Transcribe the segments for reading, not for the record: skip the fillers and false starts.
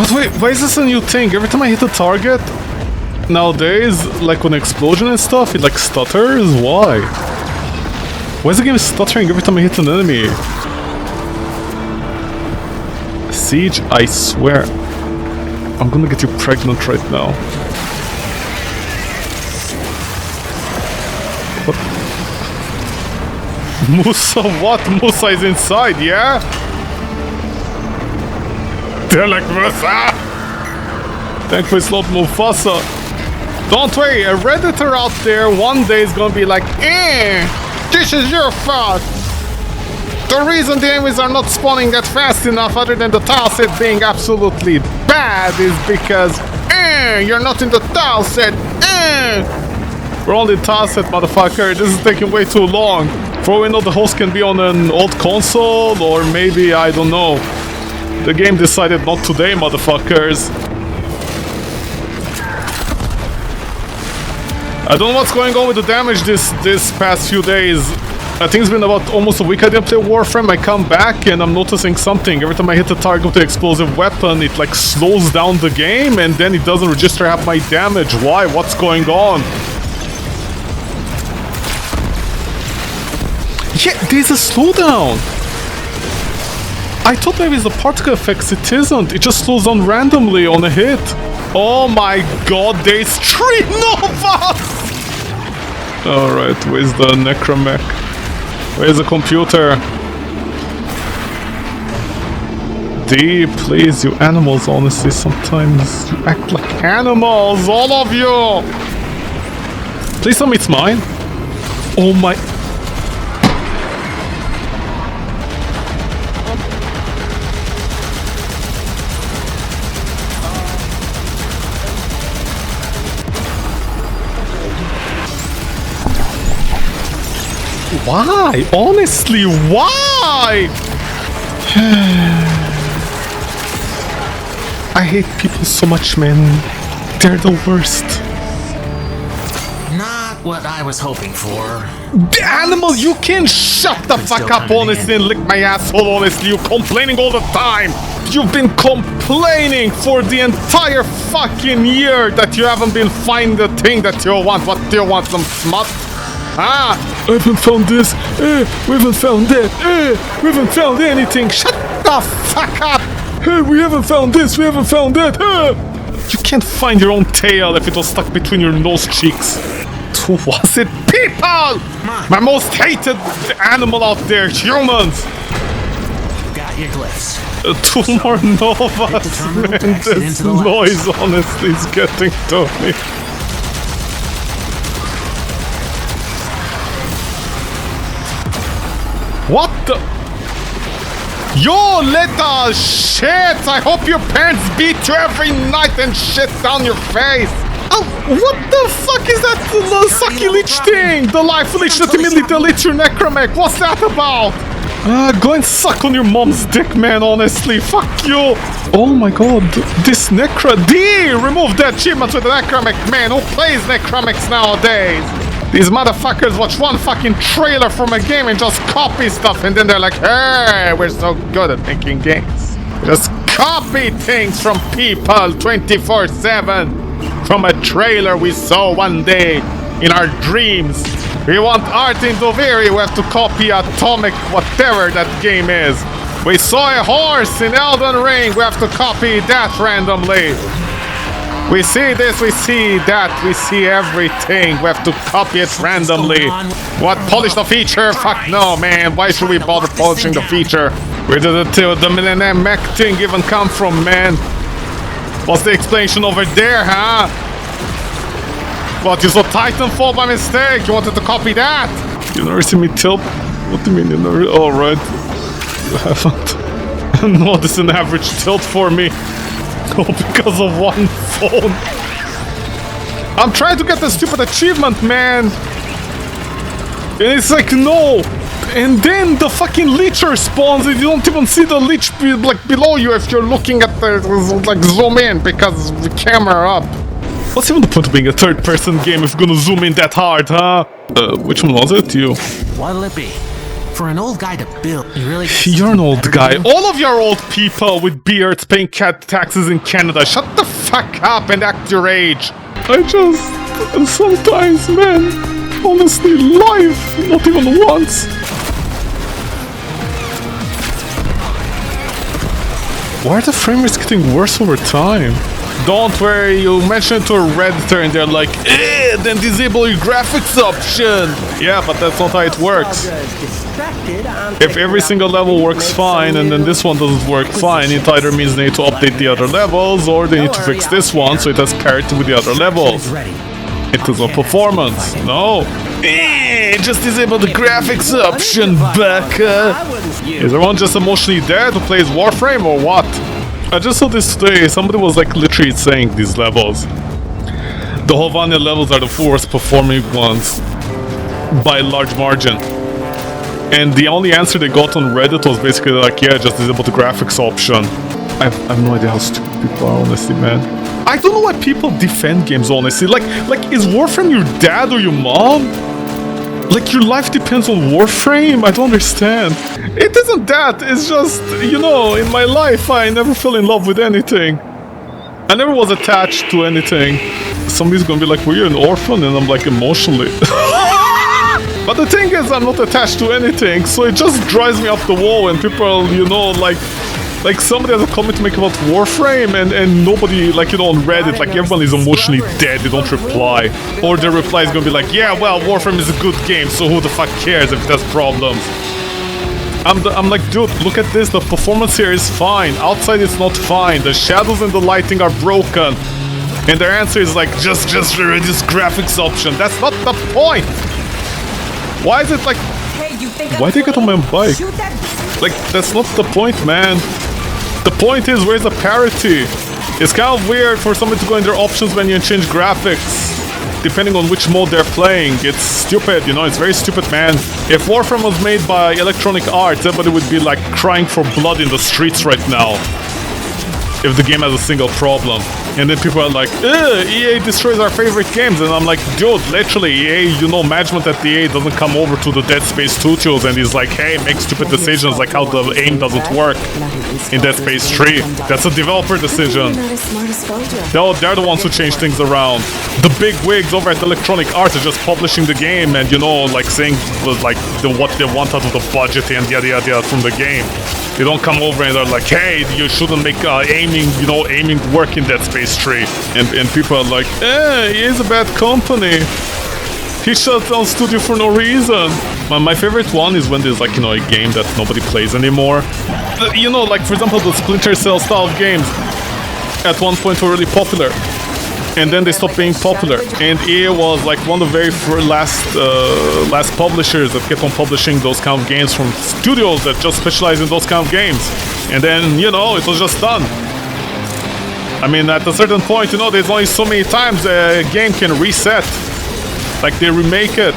But wait, why is this a new thing? Every time I hit a target, nowadays, like on explosion and stuff, it like stutters? Why? Why is the game stuttering every time I hit an enemy? Siege, I swear. I'm gonna get you pregnant right now. What? Musa, what? Musa is inside, yeah? They're like, Musa! Thankfully it's not Mufasa. Don't worry, a Redditor out there one day is gonna be like, this is your fault! The reason the enemies are not spawning that fast enough, other than the tile set being absolutely bad, is because you're not in the tile set. We're on the tile set, motherfucker. This is taking way too long. For all we know, the host can be on an old console, or maybe, I don't know. The game decided not today, motherfuckers. I don't know what's going on with the damage this past few days. I think it's been about almost a week I didn't play Warframe. I come back and I'm noticing something. Every time I hit the target with the explosive weapon, it like slows down the game and then it doesn't register half my damage. Why? What's going on? Yeah, there's a slowdown. I thought maybe it's the particle effects. It isn't. It just slows down randomly on a hit. Oh my god, there's 3 Novas! Alright, where's the Necromech? Where's the computer? D, please, you animals, honestly, sometimes you act like animals, all of you! Please tell me it's mine. Oh my... Why? Honestly, why? I hate people so much, man. They're the worst. Not what I was hoping for. The animal, you can shut the fuck up, honestly, and lick my asshole, honestly. You're complaining all the time. You've been complaining for the entire fucking year that you haven't been finding the thing that you want. What do you want, some smut? Ah, I haven't found this. We haven't found that. We haven't found anything. Shut the fuck up. We haven't found this. We haven't found that. You can't find your own tail if it was stuck between your nose cheeks. Who was it? People! My most hated animal out there, humans. Got your glyphs. 2 more Novas. Man, this noise honestly is getting to me. What the? You little shit! I hope your parents beat you every night and shit down your face! Oh, what the fuck is that the sucky leech thing? The life leech that immediately deletes your necromech. What's that about? Go and suck on your mom's dick, man, honestly. Fuck you! Oh my god, this necro... D! Remove the achievements with the necromech, man. Who plays necromechs nowadays? These motherfuckers watch one fucking trailer from a game and just copy stuff, and then they're like, hey, we're so good at making games. Just copy things from people 24/7. From a trailer we saw one day in our dreams. We want art in Doviri, we have to copy Atomic whatever that game is. We saw a horse in Elden Ring, we have to copy that randomly. We see this, we see that, we see everything. We have to copy it randomly. What, polish the feature? Fuck no, man. Why should we bother polishing the feature? Where did the Millennium Mech thing even come from, man? What's the explanation over there, huh? What, you saw Titanfall by mistake? You wanted to copy that? You never see me tilt? What do you mean you never... Oh, right. You haven't. No, this is an average tilt for me. Oh, because of one phone. I'm trying to get the stupid achievement, man. And it's like, no. And then the fucking leecher spawns and you don't even see the leech like below you if you're looking at the, like, zoom in because the camera up. What's even the point of being a third-person game if you're gonna zoom in that hard, huh? Which one was it? You? What'll it be? For an old guy to build, you really... You're an old guy. All of you are old people with beards paying cat taxes in Canada. Shut the fuck up and act your age. I just... sometimes, man, honestly, life, not even once. Why are the frame rates getting worse over time? Don't worry, you mention it to a Redditor and they're like, then disable your graphics option. Yeah, but that's not how it works. If every single level works fine and then this one doesn't work fine, it either means they need to update the other levels or they need to fix this one so it has parity with the other levels. It is a performance. No. Just disable the graphics option, baka. Is everyone just emotionally dead who plays Warframe or what? I just saw this today, somebody was like literally saying these levels. The whole vanilla levels are the worst performing ones by a large margin. And the only answer they got on Reddit was basically like, yeah, just disable the graphics option. I have no idea how stupid people are, honestly, man. I don't know why people defend games, honestly. Like, is Warframe your dad or your mom? Like, your life depends on Warframe? I don't understand. It isn't that, it's just, you know, in my life I never fell in love with anything. I never was attached to anything. Somebody's gonna be like, were you an orphan? And I'm like, emotionally. But the thing is, I'm not attached to anything, so it just drives me up the wall when people, you know, like somebody has a comment to make about Warframe and nobody, like, you know, on Reddit, like, everyone is emotionally dead, they don't reply. Or their reply is gonna be like, yeah, well, Warframe is a good game, so who the fuck cares if it has problems? I'm like, dude, look at this, the performance here is fine, outside it's not fine, the shadows and the lighting are broken. And their answer is like, just reduce graphics option. That's not the point! Why is it like... Why did I get on my bike? Like, that's not the point, man. The point is, where's the parity? It's kind of weird for somebody to go in their options when you change graphics, depending on which mode they're playing. It's stupid, you know, it's very stupid, man. If Warframe was made by Electronic Arts, everybody would be like crying for blood in the streets right now. If the game has a single problem. And then people are like, EA destroys our favorite games. And I'm like, dude, literally, EA, you know, management at EA doesn't come over to the Dead Space studios and he's like, hey, make stupid decisions like how the aim doesn't work in Dead Space 3. That's a developer decision. They're the ones who change things around. The big wigs over at Electronic Arts are just publishing the game and, you know, like saying like what they want out of the budget and yada yada yada from the game. They don't come over and they're like, hey, you shouldn't make aiming work in Dead Space 3. And people are like, he is a bad company. He shut down studio for no reason. My favorite one is when there's like, you know, a game that nobody plays anymore. You know, like for example, the Splinter Cell style of games at one point were really popular. And then they stopped being popular. And EA was like one of the very last publishers that kept on publishing those kind of games from studios that just specialize in those kind of games. And then, you know, it was just done. I mean, at a certain point, you know, there's only so many times a game can reset. Like, they remake it,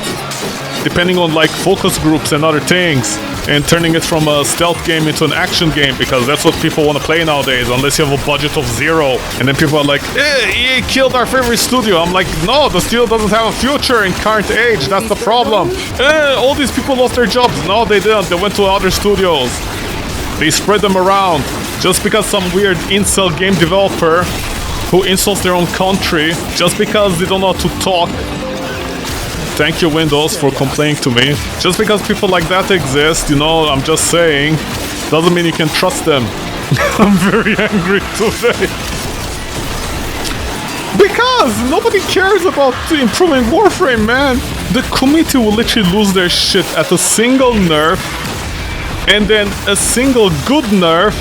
depending on, like, focus groups and other things. And turning it from a stealth game into an action game, because that's what people want to play nowadays, unless you have a budget of 0. And then people are like, EA killed our favorite studio. I'm like, no, the studio doesn't have a future in current age, that's the problem. All these people lost their jobs. No, they didn't, they went to other studios. They spread them around. Just because some weird incel game developer who insults their own country, just because they don't know how to talk. Thank you, Windows, for complaining to me. Just because people like that exist, you know, I'm just saying, doesn't mean you can trust them. I'm very angry today. Because nobody cares about improving Warframe, man. The community will literally lose their shit at a single nerf, and then a single good nerf.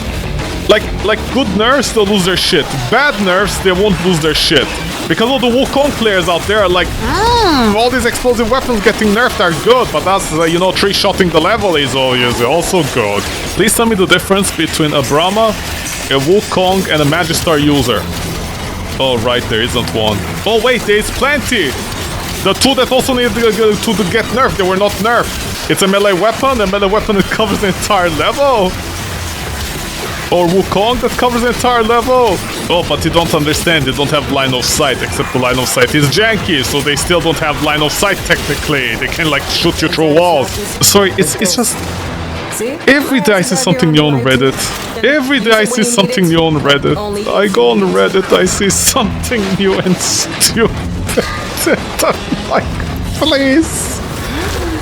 Like good nerfs, they'll lose their shit. Bad nerfs, they won't lose their shit. Because all the Wukong players out there are like, all these explosive weapons getting nerfed are good, but that's, you know, three-shotting the level is also good. Please tell me the difference between a Brahma, a Wukong, and a Magistar user. Oh, right, there isn't one. Oh, wait, there's plenty! The two that also need to get nerfed, they were not nerfed. It's a melee weapon that covers the entire level. Or Wukong that covers the entire level. Oh, but you don't understand. They don't have line of sight, except the line of sight is janky, so they still don't have line of sight technically. They can like shoot you through walls. Sorry, it's just... Every day I see something new on Reddit. Every day I see something new on Reddit. I go on Reddit, I see something new and stupid. I'm like, please.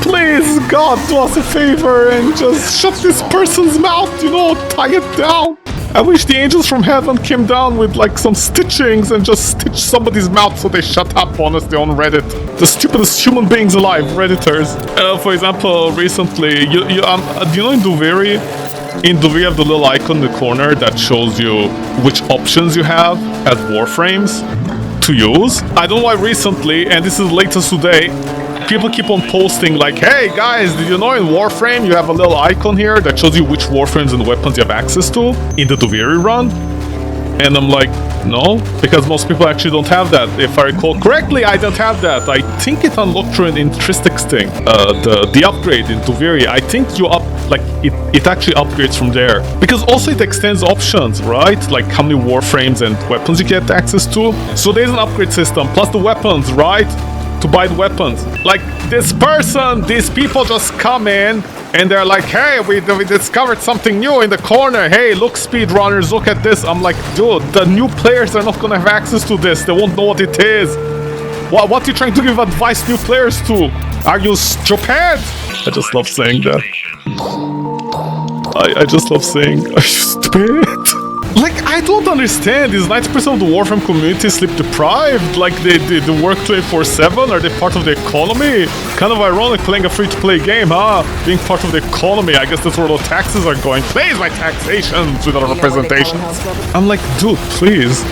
Please, God, do us a favor and just shut this person's mouth, you know, tie it down. I wish the angels from heaven came down with like some stitchings and just stitched somebody's mouth so they shut up, honestly, on Reddit. The stupidest human beings alive, Redditors. For example, recently, do you know in Duviri? In Duviri you have the little icon in the corner that shows you which options you have as Warframes to use. I don't know why recently, and this is latest today, people keep on posting like, hey guys, did you know in Warframe you have a little icon here that shows you which Warframes and weapons you have access to in the Duviri run? And I'm like, no, because most people actually don't have that. If I recall correctly, I don't have that. I think it unlocked through an intrinsics thing. The upgrade in Duviri, I think you it actually upgrades from there. Because also it extends options, right? Like how many Warframes and weapons you get access to. So there's an upgrade system, plus the weapons, right? To buy the weapons. Like this person, these people just come in and they're like, hey, we discovered something new in the corner. Hey, look, speedrunners, look at this. I'm like, dude, the new players are not gonna have access to this. They won't know what it is. What are you trying to give advice to new players to? Are you stupid? I just love saying that. I just love saying, are you stupid? Like, I don't understand. Is 90% of the Warframe community sleep deprived? Like, they work 24/7? Are they part of the economy? Kind of ironic playing a free-to-play game, huh? Being part of the economy. I guess that's where the taxes are going. Please, my taxations without representation. I'm like, dude, please.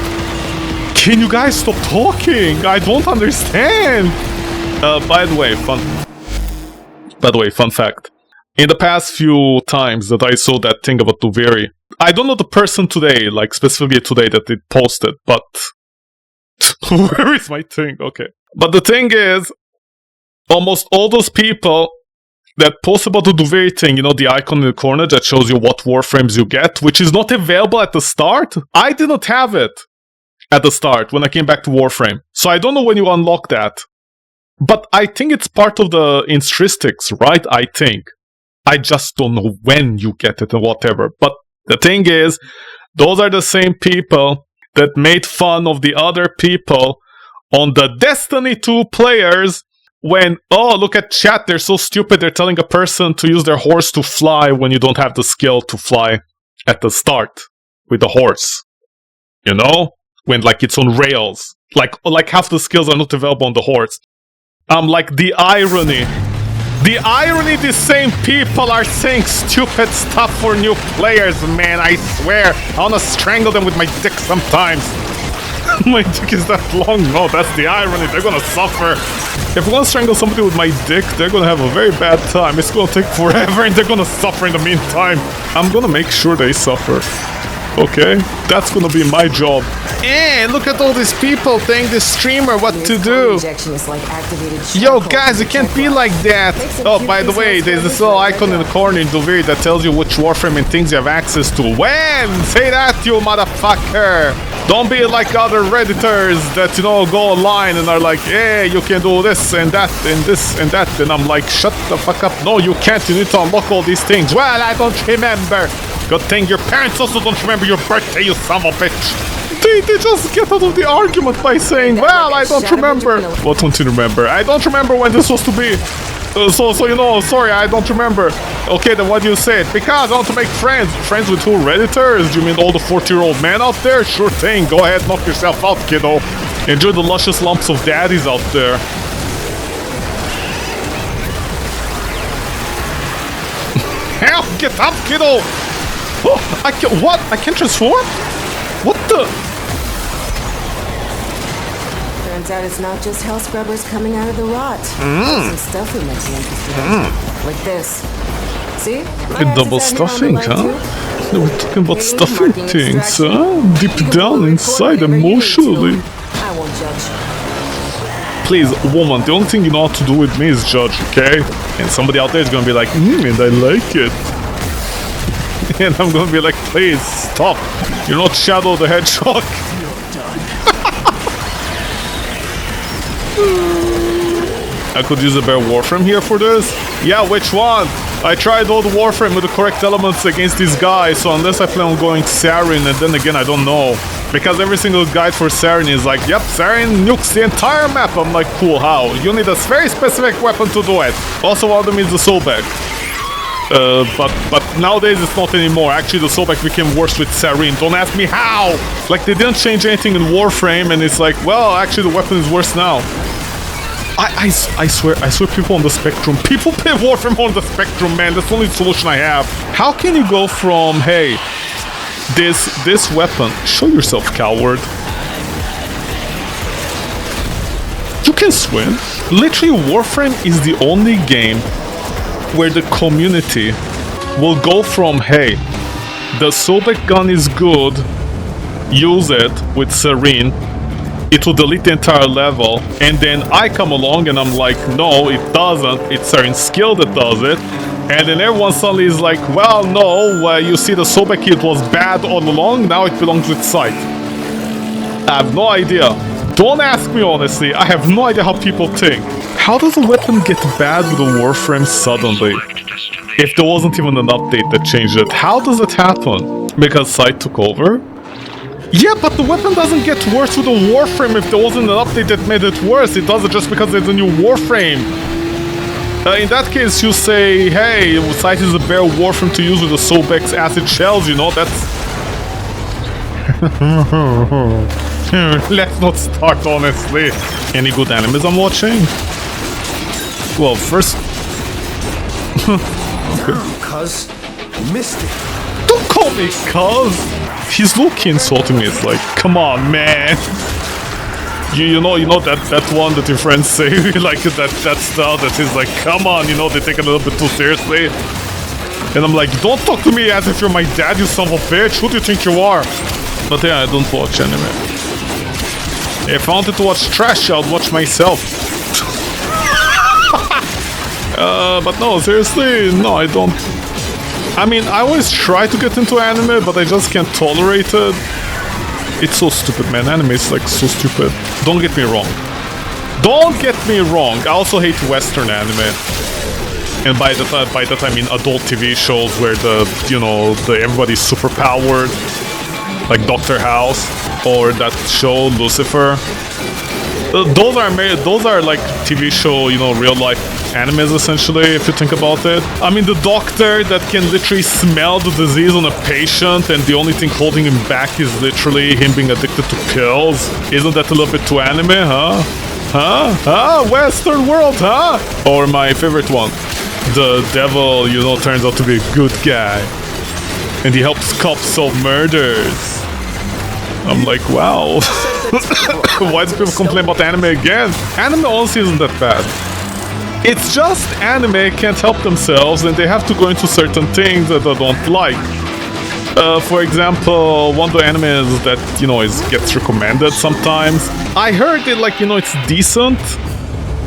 Can you guys stop talking? I don't understand. By the way, fun fact. In the past few times that I saw that thing about Duviri, I don't know the person today, like specifically today that it posted, but where is my thing? Okay. But the thing is, almost all those people that post about the Duviri thing, you know, the icon in the corner that shows you what Warframes you get, which is not available at the start. I did not have it at the start when I came back to Warframe. So I don't know when you unlock that. But I think it's part of the intrinsics, right? I think. I just don't know when you get it and whatever. But the thing is, those are the same people that made fun of the other people on the Destiny 2 players when, oh, look at chat, they're so stupid, they're telling a person to use their horse to fly when you don't have the skill to fly at the start with the horse. You know? When, like, it's on rails. Like half the skills are not available on the horse. Like, the irony. The irony, these same people are saying stupid stuff for new players, man, I swear. I wanna strangle them with my dick sometimes. My dick is that long? No, that's the irony, they're gonna suffer. If I wanna strangle somebody with my dick, they're gonna have a very bad time. It's gonna take forever and they're gonna suffer in the meantime. I'm gonna make sure they suffer. Okay? That's gonna be my job. And look at all these people telling this streamer what to do. Yo, guys, it can't be like that. Oh, by the way, there's this little icon in the corner in Duviri that tells you which Warframe and things you have access to. When? Say that, you motherfucker. Don't be like other Redditors that, you know, go online and are like, hey, you can do this and that and this and that. And I'm like, shut the fuck up. No, you can't. You need to unlock all these things. Well, I don't remember. Good thing your parents also don't remember your birthday, you son of a bitch. They just get out of the argument by saying, well, I don't remember. What don't you remember? I don't remember when this was to be. So you know, sorry, I don't remember. Okay, then what do you say? Because I want to make friends. Friends with who? Redditors? Do you mean all the 40-year-old men out there? Sure thing. Go ahead, knock yourself out, kiddo. Enjoy the luscious lumps of daddies out there. Hell, get up, kiddo! Oh, I can, what? I can transform? What the? Turns out it's not just hell scrubbers coming out of the rot. Some stuff we might be interested in. Like this. See? Double stuffing, huh? We're talking about stuffing things, huh? Deep down inside, emotionally. I won't judge. Please, woman, the only thing you know how to do with me is judge, okay? And somebody out there is gonna be like, and I like it. And I'm gonna be like, please, stop. You're not Shadow the Hedgehog. I could use a bear Warframe here for this? Yeah, which one? I tried all the Warframe with the correct elements against these guys, so unless I plan on going Sarin, and then again, I don't know. Because every single guide for Sarin is like, yep, Sarin nukes the entire map. I'm like, cool, how? You need a very specific weapon to do it. Also, one of them is the Soulback. But nowadays it's not anymore. Actually, the Soulback became worse with Sarin. Don't ask me how! Like, they didn't change anything in Warframe, and it's like, well, actually the weapon is worse now. I swear people on the Spectrum. People play Warframe on the Spectrum, man. That's the only solution I have. How can you go from, hey, this weapon... Show yourself, coward. You can swim. Literally, Warframe is the only game where the community will go from, hey, the Soulback gun is good, use it with Serene, it will delete the entire level, and then I come along and I'm like, no, it doesn't, it's Serene's skill that does it, and then everyone suddenly is like, well, no, you see the Soulback kit was bad all along, now it belongs with Sight. I have no idea. Don't ask me honestly, I have no idea how people think. How does a weapon get bad with a Warframe suddenly? If there wasn't even an update that changed it, how does it happen? Because Sight took over? Yeah, but the weapon doesn't get worse with a Warframe if there wasn't an update that made it worse. It does it just because there's a new Warframe. In that case, you say, hey, Sight is a bear Warframe to use with the Soulback's acid shells, you know, that's... Let's not start, honestly. Any good animes I'm watching? Well, first... Cuz, Mystic. Don't call me cuz! He's low-key insulting me. It's like, come on, man. You know that one that your friends say, like that style that is like, come on, you know, they take it a little bit too seriously. And I'm like, don't talk to me as if you're my dad, you son of a bitch. Who do you think you are? But yeah, I don't watch anime. If I wanted to watch trash, I'd watch myself. But no, seriously, no, I don't. I mean, I always try to get into anime, but I just can't tolerate it. It's so stupid, man. Anime is like so stupid. Don't get me wrong. Don't get me wrong. I also hate Western anime. And by that I mean adult TV shows where everybody's super powered, like Dr. House or that show Lucifer. Those are like TV show, real life animes essentially, if you think about it. I mean, the doctor that can literally smell the disease on a patient and the only thing holding him back is literally him being addicted to pills. Isn't that a little bit too anime, huh? Huh? Western world, huh? Or my favorite one, the devil, turns out to be a good guy. And he helps cops solve murders. I'm like, wow. Why do people complain about anime again? Anime honestly isn't that bad. It's just anime can't help themselves and they have to go into certain things that I don't like. For example, one of the animes that, gets recommended sometimes. I heard it it's decent.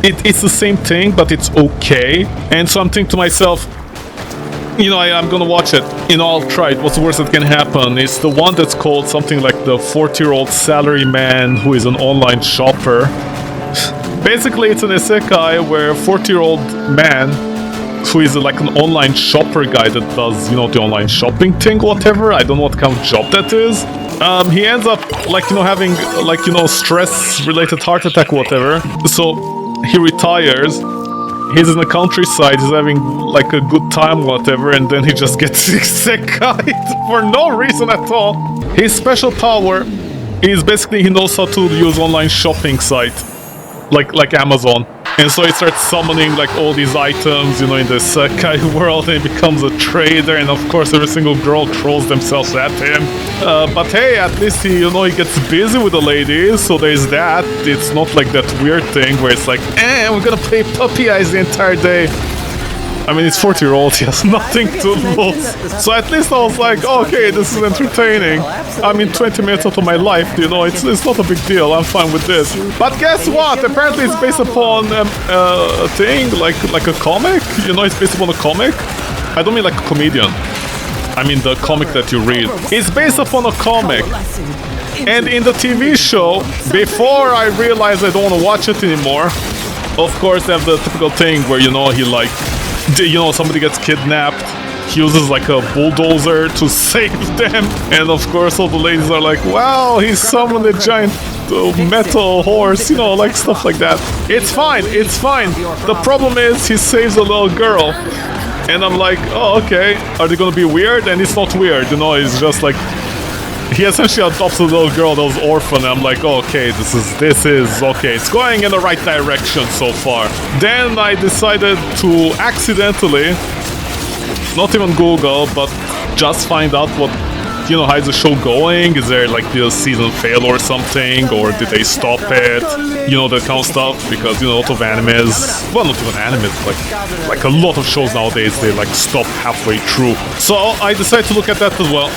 It's the same thing, but it's okay. And so I'm thinking to myself, I'm gonna watch it. I'll try it. What's the worst that can happen? It's the one that's called something like the 40-year-old salaryman who is an online shopper. Basically, it's an isekai where a 40-year-old man who is like an online shopper guy that does, the online shopping thing, whatever. I don't know what kind of job that is. He ends up having stress-related heart attack, whatever. So he retires. He's in the countryside, he's having like a good time, whatever, and then he just gets isekai'd for no reason at all. His special power is basically he knows how to use online shopping site, like Amazon. And so he starts summoning like all these items, in the isekai world, and he becomes a trader, and of course every single girl throws themselves at him. But hey, at least he gets busy with the ladies, so there's that. It's not like that weird thing where it's like, we're gonna play puppy eyes the entire day. I mean, it's 40-year-old, he has nothing to lose. So at least I was like, okay, this is entertaining. I mean, 20 minutes out of my life, it's not a big deal, I'm fine with this. But guess what? Apparently it's based upon a thing, like a comic. It's based upon a comic. I don't mean like a comedian. I mean, the comic that you read. It's based upon a comic. And in the TV show, before I realized I don't want to watch it anymore, of course they have the typical thing where, you know, he like, you know, somebody gets kidnapped, he uses like a bulldozer to save them, and of course all the ladies are like, wow, he summoned a giant metal horse, you know, like stuff like that. It's fine, it's fine. The problem is he saves a little girl, and I'm like, oh, okay, are they gonna be weird? And it's not weird, you know, it's just like, he essentially adopts a little girl that was orphan. I'm like, oh, okay, this is okay. It's going in the right direction so far. Then I decided to accidentally, not even Google, but just find out what, you know, how is the show going? Is there like the season fail or something, or did they stop it? You know, that kind of stuff. Because, you know, a lot of animes, well, not even animes, like a lot of shows nowadays, they like stop halfway through. So I decided to look at that as well.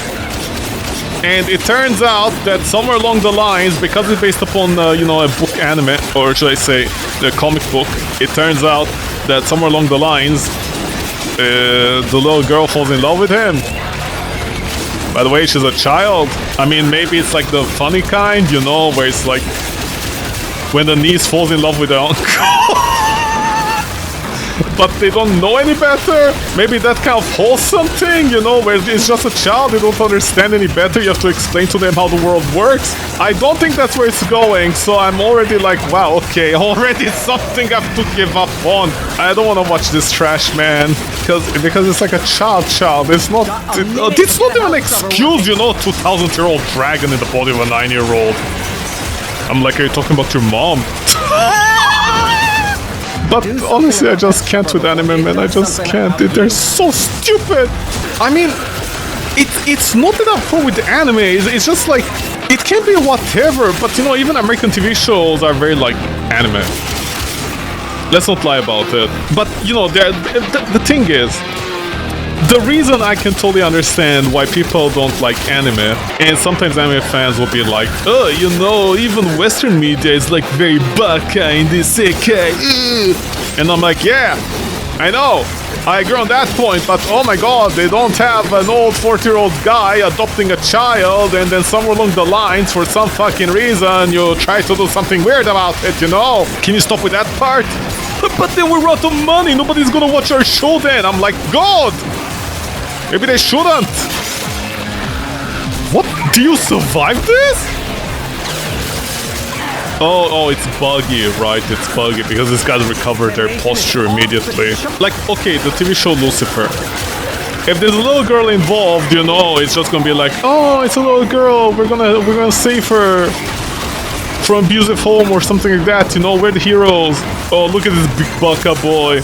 And it turns out that somewhere along the lines, because it's based upon, you know, a book anime, or should I say, a comic book, it turns out that somewhere along the lines, the little girl falls in love with him. By the way, she's a child. I mean, maybe it's like the funny kind, you know, where it's like when the niece falls in love with the uncle. But they don't know any better. Maybe that kind of wholesome thing, you know, where it's just a child, they don't understand any better, you have to explain to them how the world works. I don't think that's where it's going, so I'm already like, wow, okay, already something I have to give up on. I don't want to watch this trash, man, because it's like a child. It's not even an excuse, you know, 2,000-year-old dragon in the body of a 9-year-old. I'm like, are you talking about your mom? But honestly, I just can't with anime, man. I just can't. They're so stupid. I mean, it's not that I'm pro with the anime. It's just like, it can be whatever. But, you know, even American TV shows are very, like, anime. Let's not lie about it. But, you know, the thing is, the reason I can totally understand why people don't like anime, and sometimes anime fans will be like, oh, you know, even Western media is like very baka and isekai. And I'm like, yeah, I know, I agree on that point, but oh my god, they don't have an old 40-year-old guy adopting a child, and then somewhere along the lines, for some fucking reason, you try to do something weird about it, you know? Can you stop with that part? But then we're out of money, nobody's gonna watch our show then. I'm like, God! Maybe they shouldn't. What? Do you survive this? Oh, it's buggy, right? It's buggy because these guys recovered their posture immediately. Like, okay, the TV show Lucifer. If there's a little girl involved, you know, it's just gonna be like, oh, it's a little girl. We're gonna save her from abusive home or something like that, you know, we're the heroes. Oh, look at this big baka boy.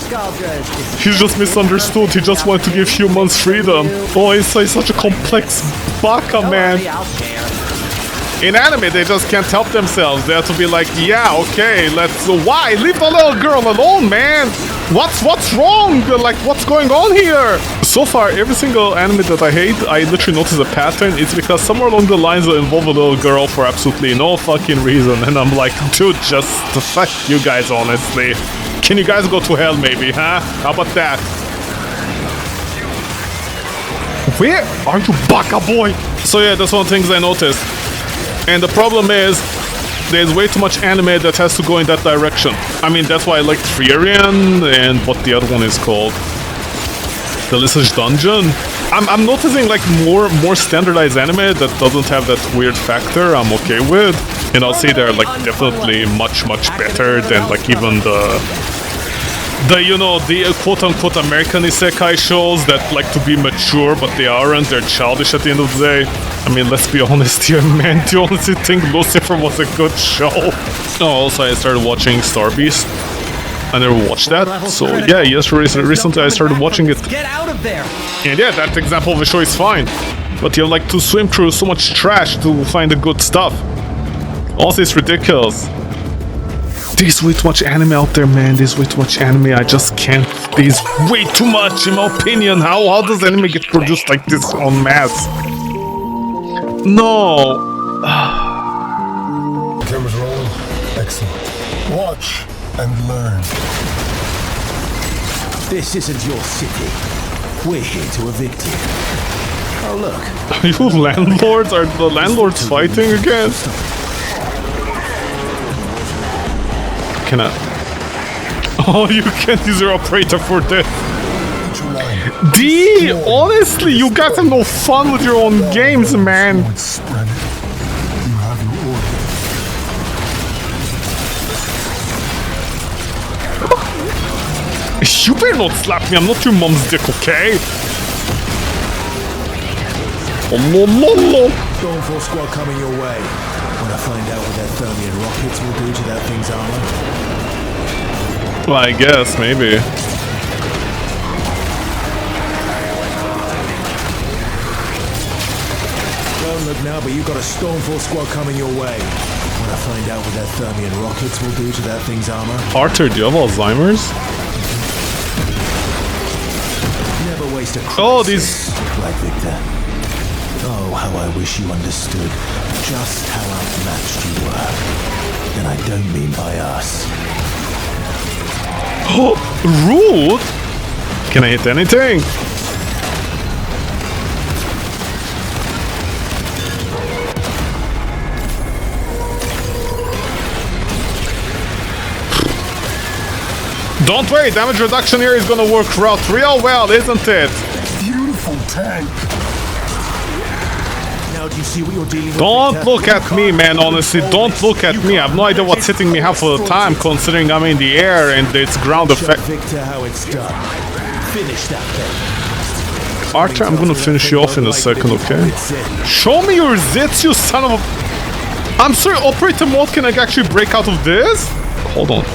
He's just misunderstood, he just wanted to give humans freedom. Oh, he's such a complex baka, man. In anime, they just can't help themselves. They have to be like, yeah, okay, why? Leave the little girl alone, man! What's wrong? Like, what's going on here? So far, every single anime that I hate, I literally notice a pattern. It's because somewhere along the lines they involve a little girl for absolutely no fucking reason. And I'm like, dude, just fuck you guys, honestly. Can you guys go to hell, maybe, huh? How about that? Where are you, baka boy? So yeah, that's one of the things I noticed. And the problem is, there's way too much anime that has to go in that direction. I mean, that's why I like Frieren and what the other one is called. The Lisa's Dungeon. I'm noticing like more standardized anime that doesn't have that weird factor I'm okay with. And I'll say they're like definitely much better than like even the you know, the quote-unquote American isekai shows that like to be mature, but they aren't, they're childish at the end of the day. I mean, let's be honest here, man, do you honestly think Lucifer was a good show? Oh, also I started watching Star Beast. I never watched that, so yeah, yes, recently I started watching it. Get out of there! And yeah, that example of a show is fine. But you have like to swim through so much trash to find the good stuff. Also, it's ridiculous. There's way too much anime out there, man. There's way too much anime. I just can't. There's way too much, in my opinion. How does anime get produced like this en masse? No. Camera's rolling. Excellent. Watch and learn. This isn't your city. We're here to evict you. Oh, look. Are you landlords? Are the landlords fighting again? Can I? Oh, you can't use your operator for this. D, honestly, you guys have no fun with your own games, man. Spread it. You have your order. You better not slap me. I'm not your mom's dick, okay? Oh, no, no, no. Stormfall squad coming your way. When I find out what their Thermian rockets will do to that thing's armor. Well, I guess, maybe. Don't look now, but you've got a Stormfall squad coming your way. When I find out what their Thermian rockets will do to that thing's armor. Arthur, do you have Alzheimer's? Never waste a crisis. Oh, these... Right, Victor. Oh, how I wish you understood just how outmatched you were. And I don't mean by us. Oh, rude? Can I hit anything? Don't worry, damage reduction here is gonna work out real well, isn't it? Beautiful tank. Now do you see what you're dealing with? Don't Victor? look at me, man, honestly. Don't look at me. I have no idea what's hitting me half of the time, considering I'm in the air and it's ground Show effect. Victor how it's done. Finish that thing. Arthur, I'm gonna finish you off in a second, okay? Show me your zits, you son of a... I'm sorry, operator mode can actually break out of this? Hold on.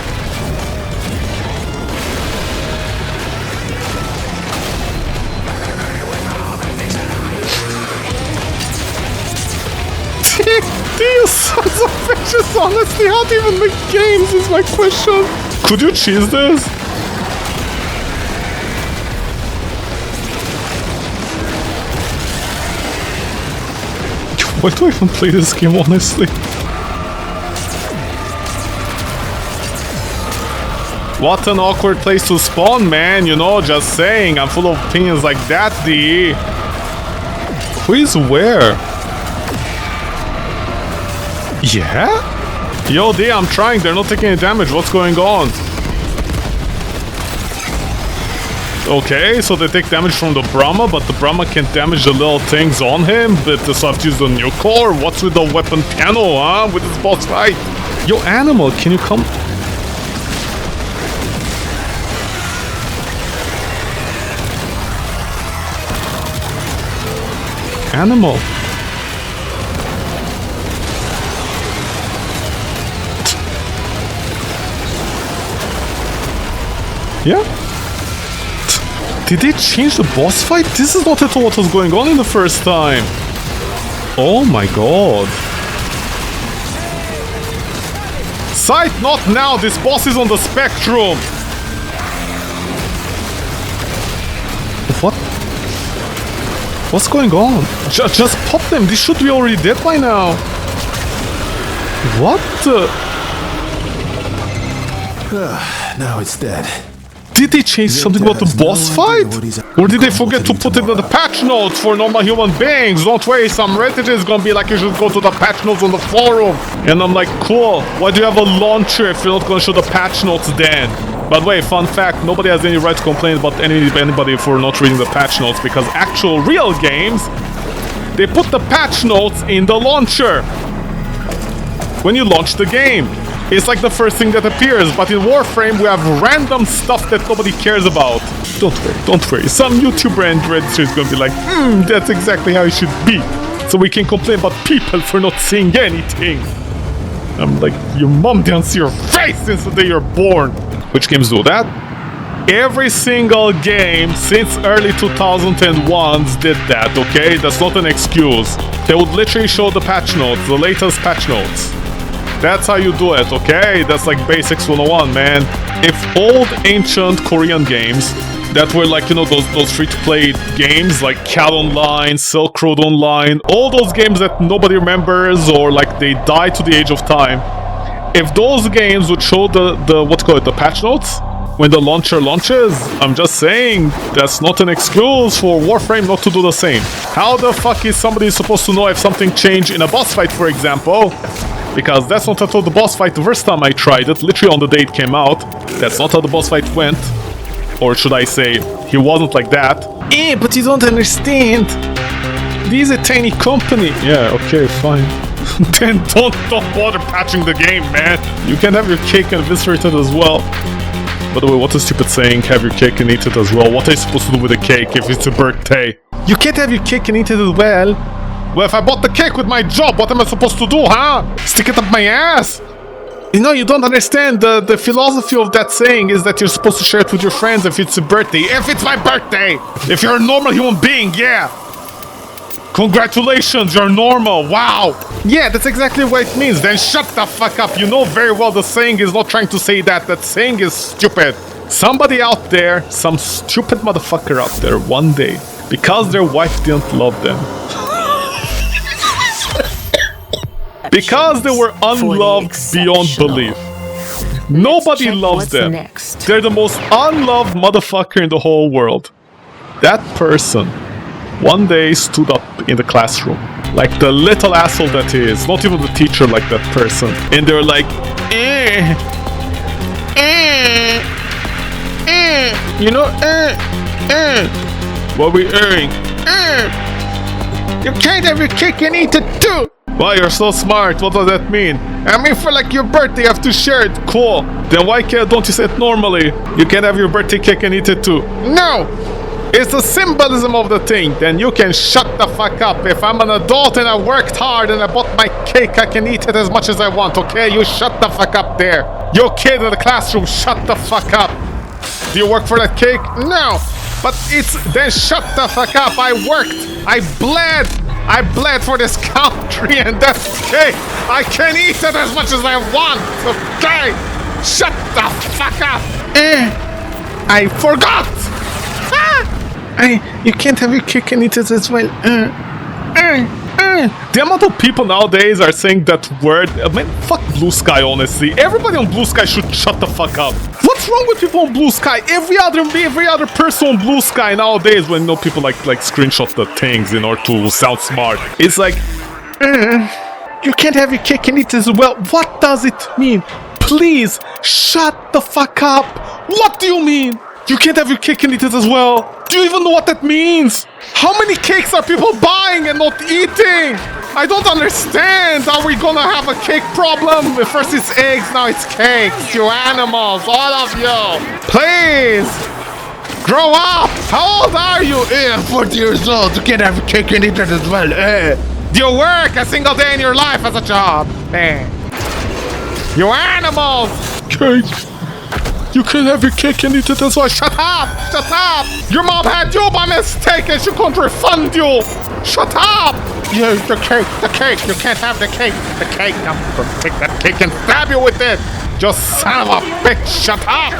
You sons of bitches, honestly, how do you even make games is my question. Could you cheese this? Why do I even play this game, honestly? What an awkward place to spawn, man, you know, just saying. I'm full of opinions like that, D. Who is where? Yeah? Yo, D, I'm trying. They're not taking any damage. What's going on? Okay, so they take damage from the Brahma, but the Brahma can't damage the little things on him. But so I have to use the new core. What's with the weapon piano, huh? With this boss fight? Yo, Animal, can you come? Animal. Yeah? Did they change the boss fight? This is not at all what was going on in the first time. Oh my god. Sight, not now. This boss is on the spectrum. What? What's going on? Just pop them. This should be already dead by now. What the? Now it's dead. Did they change something about the boss fight? Or did they forget to put it in the patch notes for normal human beings? Don't worry, some Reddit is gonna be like, you should go to the patch notes on the forum. And I'm like, cool, why do you have a launcher if you're not gonna show the patch notes then? By the way, fun fact, nobody has any right to complain about anybody for not reading the patch notes, because actual real games, they put the patch notes in the launcher when you launch the game. It's like the first thing that appears, but in Warframe we have random stuff that nobody cares about. Don't worry. Some YouTuber and Redditor is gonna be like, that's exactly how it should be. So we can complain about people for not seeing anything. I'm like, your mom didn't see your face since the day you're born. Which games do that? Every single game since early 2001s did that, okay? That's not an excuse. They would literally show the patch notes, the latest patch notes. That's how you do it, okay? That's like Basics 101, man. If old, ancient Korean games that were like, you know, those free-to-play games like Cat Online, Silk Road Online, all those games that nobody remembers or like they died to the age of time, if those games would show the what's called the patch notes, when the launcher launches. I'm just saying, that's not an excuse for Warframe not to do the same. How the fuck is somebody supposed to know if something changed in a boss fight, for example? Because that's not how the boss fight the first time I tried it, literally on the day it came out. That's not how the boss fight went. Or should I say, he wasn't like that. But you don't understand. This is a tiny company. Yeah, okay, fine. Then don't bother patching the game, man. You can have your cake and eviscerate it as well. By the way, what a stupid saying, have your cake and eat it as well. What are you supposed to do with a cake if it's a birthday? You can't have your cake and eat it as well. Well, if I bought the cake with my job, what am I supposed to do, huh? Stick it up my ass? You know, you don't understand. The philosophy of that saying is that you're supposed to share it with your friends if it's a birthday. If it's my birthday! If you're a normal human being, yeah! Congratulations, you're normal, wow! Yeah, that's exactly what it means. Then shut the fuck up. You know very well the saying is not trying to say that. That saying is stupid. Somebody out there, some stupid motherfucker out there, one day, because their wife didn't love them, because they were unloved beyond belief. Nobody loves them. They're the most unloved motherfucker in the whole world. That person one day stood up in the classroom, like the little asshole that he is, not even the teacher like that person. And they're like, you know, what we earning? You can't have your cake and eat it too! Wow, you're so smart. What does that mean? I mean, for like your birthday, you have to share it. Cool. Then why don't you say it normally? You can have your birthday cake and eat it too. No! It's the symbolism of the thing. Then you can shut the fuck up. If I'm an adult and I worked hard and I bought my cake, I can eat it as much as I want, okay? You shut the fuck up there. You kid in the classroom, shut the fuck up. Do you work for that cake? No. But then shut the fuck up. I worked. I bled for this country, and that's okay. I can eat it as much as I want, okay? Shut the fuck up. I forgot. You can't have your cake and eat it as well. The amount of people nowadays are saying that word. I mean, fuck Blue Sky, honestly. Everybody on Blue Sky should shut the fuck up. What's wrong with people on Blue Sky? Every other person on Blue Sky nowadays, when people like screenshot the things in order to sound smart, it's like, you can't have your cake and eat it as well. What does it mean? Please shut the fuck up. What do you mean? You can't have your cake and eat it as well. Do you even know what that means? How many cakes are people buying and not eating? I don't understand. Are we gonna have a cake problem? First it's eggs, now it's cakes. You animals, all of you. Please, grow up. How old are you? 40 years old. You can't have a cake and eat it as well. Do you work a single day in your life as a job? You animals. Cake. You can have your cake and eat it as well. Shut up! Shut up! Your mom had you by mistake and she couldn't refund you! Shut up! The cake. You can't have the cake. The cake. I'm gonna take that cake and stab you with it! Just son of a bitch, shut up!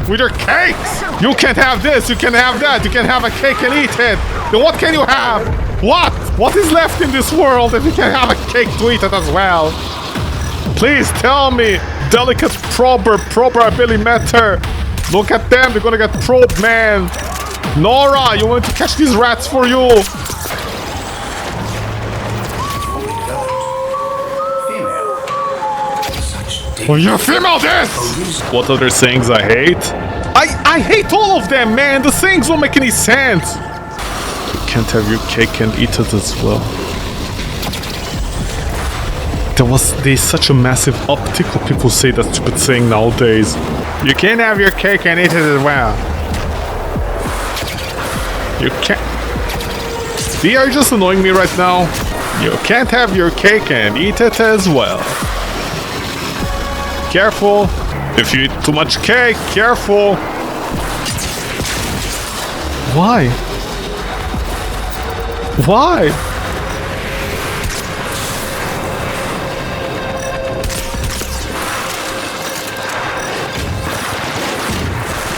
With your cakes! You can't have this, you can have that, you can have a cake and eat it! Then what can you have? What? What is left in this world if you can have a cake to eat it as well? Please tell me! Delicate probability matter. Look at them, they're gonna get probed, man. Nora, you want to catch these rats for you? Oh, you're female, this! What other sayings I hate? I hate all of them, man. The sayings don't make any sense. You can't have your cake and eat it as well. There's such a massive uptick of people say that stupid saying nowadays. You can't have your cake and eat it as well. You can't. See, are you just annoying me right now? You can't have your cake and eat it as well. Careful. If you eat too much cake, careful. Why? Why?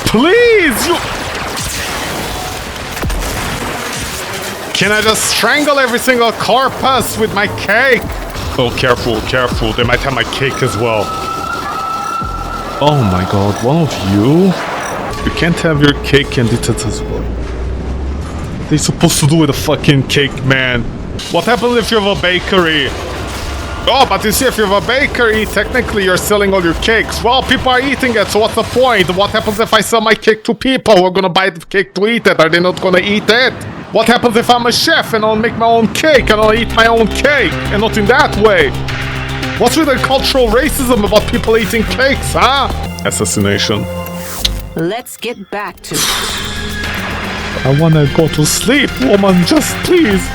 Please, you... Can I just strangle every single corpus with my cake? Oh, careful, careful. They might have my cake as well. Oh my god, one of you? You can't have your cake and eat it as well. What are you supposed to do with a fucking cake, man? What happens if you have a bakery? Oh, but you see, if you have a bakery, technically you're selling all your cakes. Well, people are eating it, so what's the point? What happens if I sell my cake to people who are gonna buy the cake to eat it? Are they not gonna eat it? What happens if I'm a chef and I'll make my own cake and I'll eat my own cake? And not in that way. What's with the cultural racism about people eating cakes, huh? Assassination. Let's get back to it. I wanna go to sleep, woman, just please.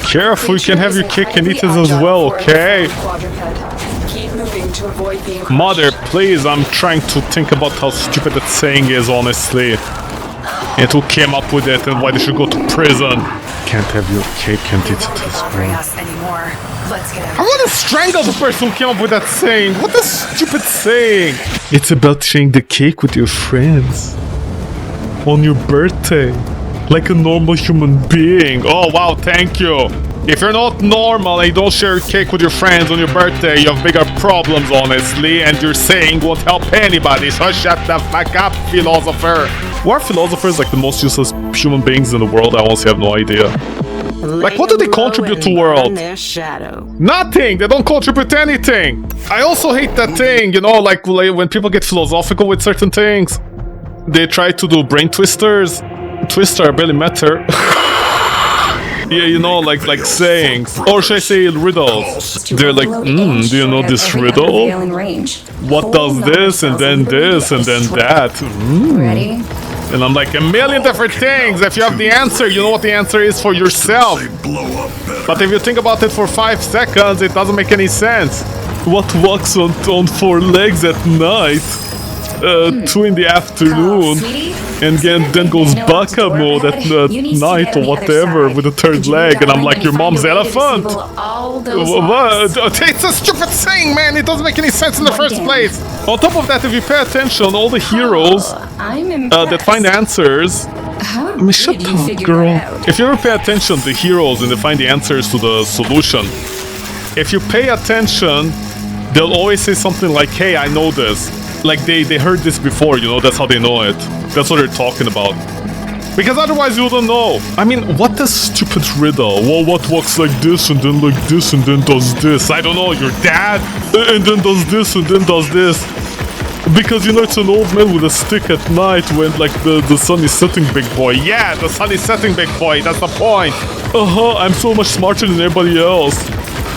Careful, you can have your cake and eat it as well, okay? Keep moving to avoid being Mother, please, I'm trying to think about how stupid that saying is, honestly. And who came up with it and why they should go to prison. Can't have your cake and eat it as well. anymore. Let's get out. I wanna strangle the person who came up with that saying. What a stupid saying. It's about sharing the cake with your friends. On your birthday. Like a normal human being. Oh wow, thank you. If you're not normal and you don't share cake with your friends on your birthday, you have bigger problems, honestly, and your saying won't help anybody, so shut the fuck up, philosopher. Why are philosophers like the most useless human beings in the world? I honestly have no idea. Like, what do they contribute to the world? Nothing! They don't contribute anything! I also hate that thing, you know, like when people get philosophical with certain things. They try to do brain twisters. Twister barely matter. Yeah, you know, like sayings. Or should I say riddles? They're like, do you know this riddle? What does this and then this and then that? Ready? And I'm like, a million different things. If you have the answer, you know what the answer is for yourself. But if you think about it for 5 seconds, it doesn't make any sense. What walks on 4 legs at night? 2 in the afternoon, and then goes baka mode at night or whatever with the 3rd leg, and I'm like, your mom's elephant? What? It's a stupid saying, man. It doesn't make any sense in the first place. On top of that, if you pay attention, all the heroes that find answers. Shut up, girl. If you ever pay attention, the heroes and they find the answers to the solution. If you pay attention, they'll always say something like, hey, I know this. Like they heard this before, you know, that's how they know it. That's what they're talking about. Because otherwise you wouldn't know. I mean, what a stupid riddle. Well, what walks like this and then like this and then does this? I don't know, your dad? And then does this and then does this. Because, you know, it's an old man with a stick at night when, like, the sun is setting, big boy. Yeah, the sun is setting, big boy. That's the point. I'm so much smarter than everybody else.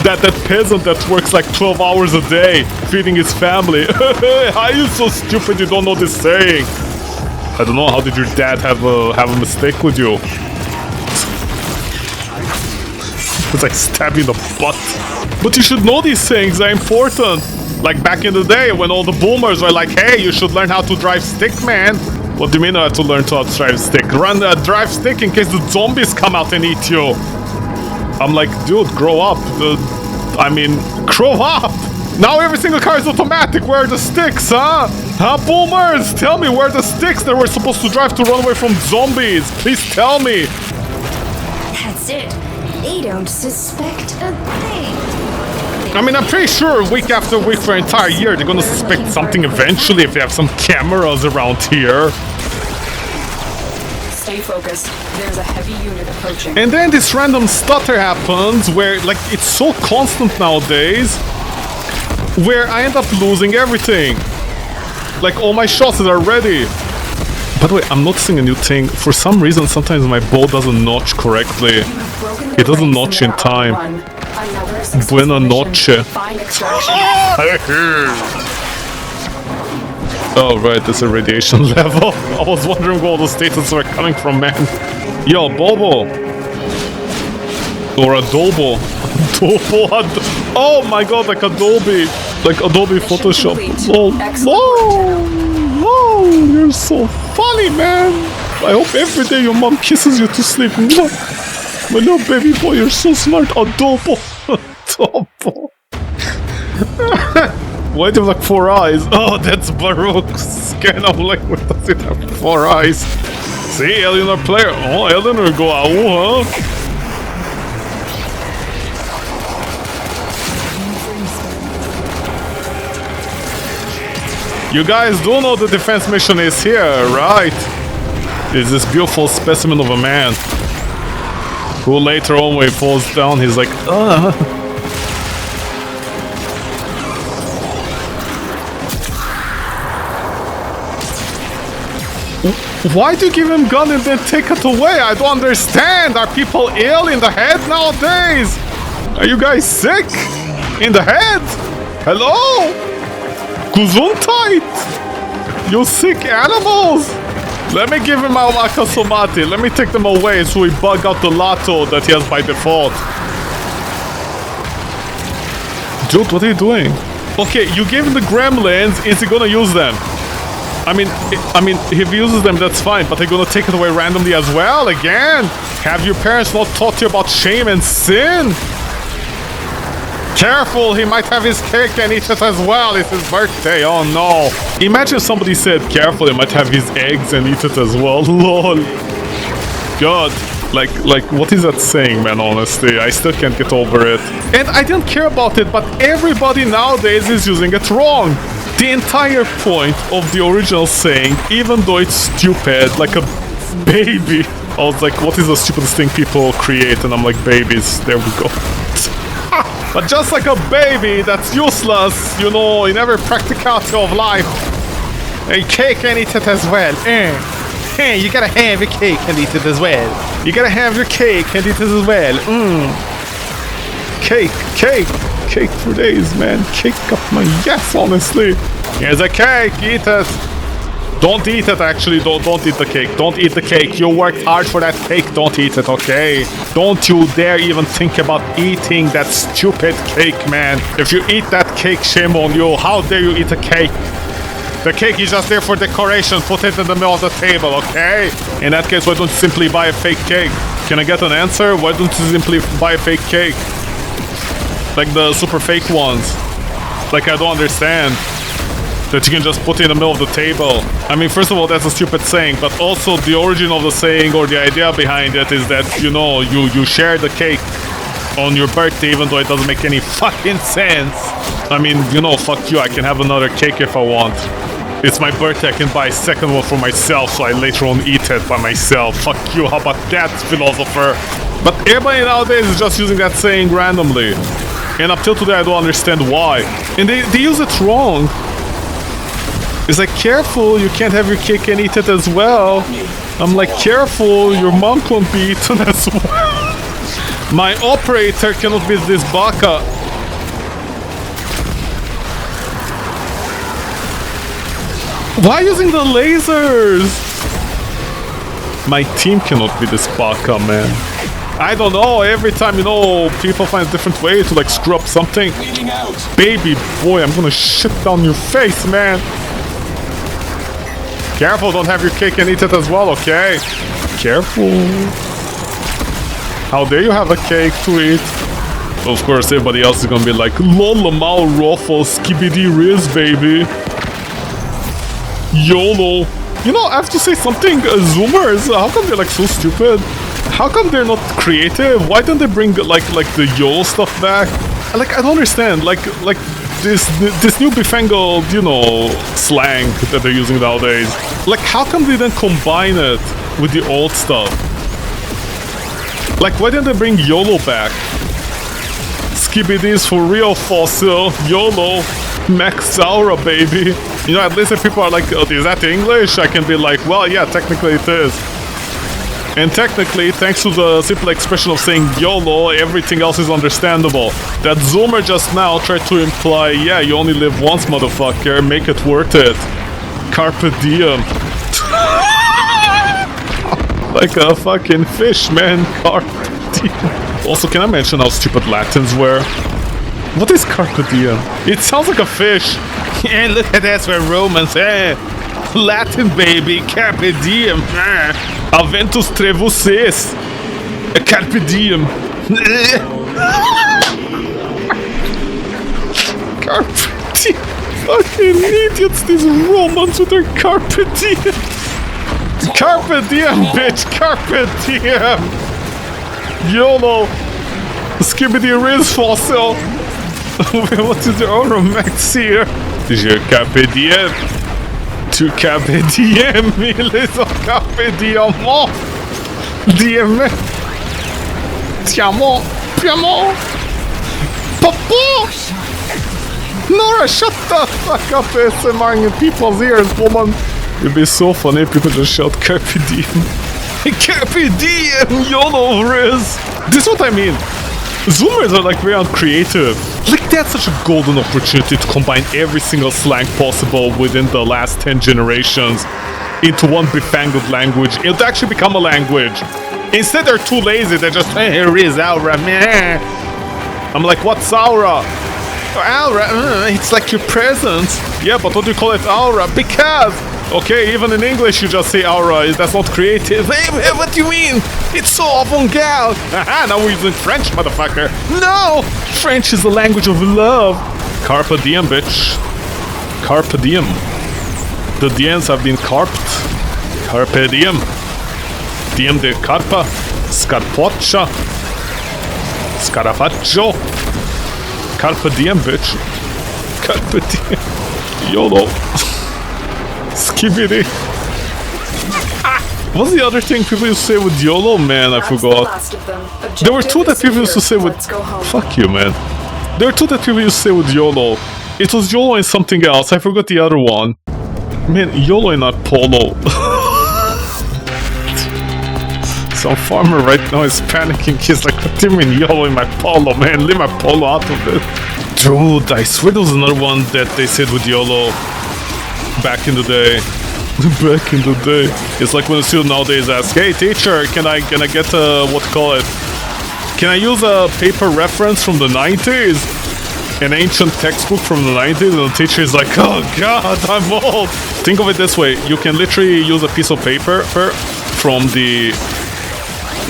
That peasant that works like 12 hours a day feeding his family. How are you so stupid you don't know this saying? I don't know, how did your dad have a mistake with you? It's like stabbing the butt. But you should know these sayings, they're important. Like back in the day when all the boomers were like, hey, you should learn how to drive stick, man. What do you mean I have to learn how to drive stick? Drive stick in case the zombies come out and eat you. I'm like, dude, grow up. Grow up! Now every single car is automatic. Where are the sticks, huh? Huh, boomers? Tell me, where are the sticks that we're supposed to drive to run away from zombies? Please tell me. That's it. They don't suspect a thing. I'm pretty sure week after week for an entire year, they're gonna suspect something eventually if they have some cameras around here. Stay focused. There's a heavy unit approaching. And then this random stutter happens where, like, it's so constant nowadays, where I end up losing everything. Like, all my shots that are ready. By the way, I'm noticing a new thing. For some reason, sometimes my bow doesn't notch correctly. It doesn't notch in time. Buena noche. Oh, right, that's a radiation level. I was wondering where all the status were coming from, man. Yo, Bobo. Or Adobo. Oh my god, like Adobe. Like Adobe Photoshop. Whoa, you're so funny, man. I hope every day your mom kisses you to sleep. My little baby boy, you're so smart. Adobo. Adobo. Why do you have like 4 eyes? Oh, that's Baruch's skin. I'm like, why does it have 4 eyes? See, Eleanor player. Oh, Eleanor go out, huh? You guys do know the defense mission is here, right? Is this beautiful specimen of a man who later on when he falls down, he's like, Why do you give him gun and then take it away? I don't understand. Are people ill in the head nowadays? Are you guys sick? In the head? Hello? Gesundheit? You sick animals? Let me give him our Akasomati. Let me take them away so we bug out the lotto that he has by default. Dude, what are you doing? Okay, you gave him the gremlins. Is he gonna use them? I mean, if he uses them, that's fine, but they're gonna take it away randomly as well, again? Have your parents not taught you about shame and sin? Careful, he might have his cake and eat it as well. It's his birthday, oh no. Imagine somebody said, careful, he might have his eggs and eat it as well, lol. God, like, what is that saying, man, honestly? I still can't get over it. And I didn't care about it, but everybody nowadays is using it wrong. The entire point of the original saying, even though it's stupid, like a baby. I was like, what is the stupidest thing people create? And I'm like, babies. There we go. But just like a baby that's useless, you know, in every practicality of life. A cake and eat it as well. Hey, you gotta have your cake and eat it as well. You gotta have your cake and eat it as well. Cake for days, man. Cake up my yes, honestly. Here's a cake, eat it. Don't eat it, actually. Don't eat the cake. Don't eat the cake. You worked hard for that cake. Don't eat it, okay? Don't you dare even think about eating that stupid cake, man. If you eat that cake, shame on you. How dare you eat a cake? The cake is just there for decoration. Put it in the middle of the table, okay? In that case, why don't you simply buy a fake cake? Can I get an answer? Why don't you simply buy a fake cake? Like the super fake ones. Like, I don't understand that you can just put it in the middle of the table. I mean, first of all, that's a stupid saying, but also the origin of the saying or the idea behind it is that, you know, you share the cake on your birthday, even though it doesn't make any fucking sense. I mean, you know, fuck you, I can have another cake if I want. It's my birthday, I can buy a second one for myself, so I later on eat it by myself. Fuck you, how about that, philosopher? But everybody nowadays is just using that saying randomly. And up till today, I don't understand why. And they use it wrong. It's like, careful, you can't have your cake and eat it as well. I'm like, careful, your mom can't be eaten as well. My operator cannot be this baka. Why using the lasers? My team cannot be this baka, man. I don't know, every time, you know, people find a different way to, like, screw up something. Baby boy, I'm gonna shit down your face, man. Careful, don't have your cake and eat it as well, okay? Careful. How dare you have a cake to eat? Of course, everybody else is gonna be like, lol, mal, ruffle, skibidi riz, baby. YOLO. You know, I have to say something, Zoomers, how come they're, like, so stupid? How come they're not creative? Why don't they bring like the YOLO stuff back? Like, I don't understand. Like this new befangled, you know, slang that they're using nowadays. Like, how come they didn't combine it with the old stuff? Like, why didn't they bring YOLO back? Skibidis for real, fossil. YOLO. Max Aura, baby. You know, at least if people are like, oh, is that English? I can be like, well, yeah, technically it is. And technically, thanks to the simple expression of saying YOLO, everything else is understandable. That Zoomer just now tried to imply, yeah, you only live once, motherfucker, make it worth it. Carpe diem. Like a fucking fish, man. Carpe diem. Also, can I mention how stupid Latins were? What is carpe diem? It sounds like a fish. And look at that's where Romans, Latin, baby, carpe diem. Aventus trevuses. Carpe diem. Carpe diem. Fucking idiots, these Romans with their carpe diem. Carpe diem, bitch. Carpe diem. YOLO. Skibidi Riz fossil. What is your Oromax here? Is your carpe diem? Tu cabe DM, les cabe diamant. DM. Diamant. Diamant. Papa. Nora, shut the fuck up. ASMRing in people's ears, woman. It'd be so funny if people just shout Carpe Diem. Carpe Diem, YOLO, Riz. This is what I mean. Zoomers are like very uncreative. Like that's such a golden opportunity to combine every single slang possible within the last 10 generations into one befangled language. It'll actually become a language. Instead they're too lazy, they're just, hey, here is Aura, meh. I'm like, what's Aura? Aura, it's like your presence. Yeah, but what do you call it Aura? Because, okay, even in English you just say Aura, that's not creative. Hey, what do you mean? It's so avant-garde. Haha, now we're using French, motherfucker. No! French is the language of love. Carpe diem, bitch. Carpe diem. The DMs have been carped. Carpe diem. Diem de carpa. Scarpoccia. Scarafaccio. Carpe diem, bitch. Carpe diem. YOLO. Skibidi. What's the other thing people used to say with YOLO? Man, I forgot. There were two that people used to say with... Fuck you, man. There were two that people used to say with YOLO. It was YOLO and something else. I forgot the other one. Man, YOLO and not Polo. Some farmer right now is panicking. He's like, what do you mean YOLO in my Polo, man? Leave my Polo out of it. Dude, I swear there was another one that they said with YOLO back in the day. Back in the day. It's like when a student nowadays asks, hey teacher, can I get a, what to call it? Can I use a paper reference from the 90s? An ancient textbook from the 90s? And the teacher is like, oh god, I'm old. Think of it this way, you can literally use a piece of paper from the,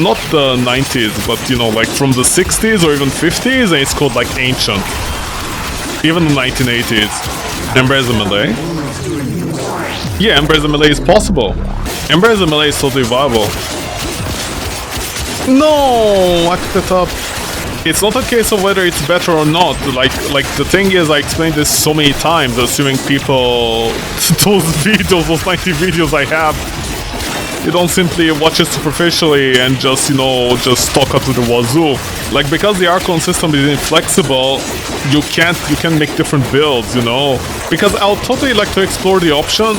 not the 90s, but you know, like from the 60s or even 50s, and it's called like ancient. Even the 1980s. Embrace the Malay? Yeah, Embrace the Melee is possible. Embrace the Melee is totally viable. No, I picked it up. It's not a case of whether it's better or not. Like the thing is, I explained this so many times, assuming people, those 90 videos I have, you don't simply watch it superficially and just, you know, just talk up to the wazoo. Like, because the Archon system is inflexible, you can make different builds, you know? Because I would totally like to explore the option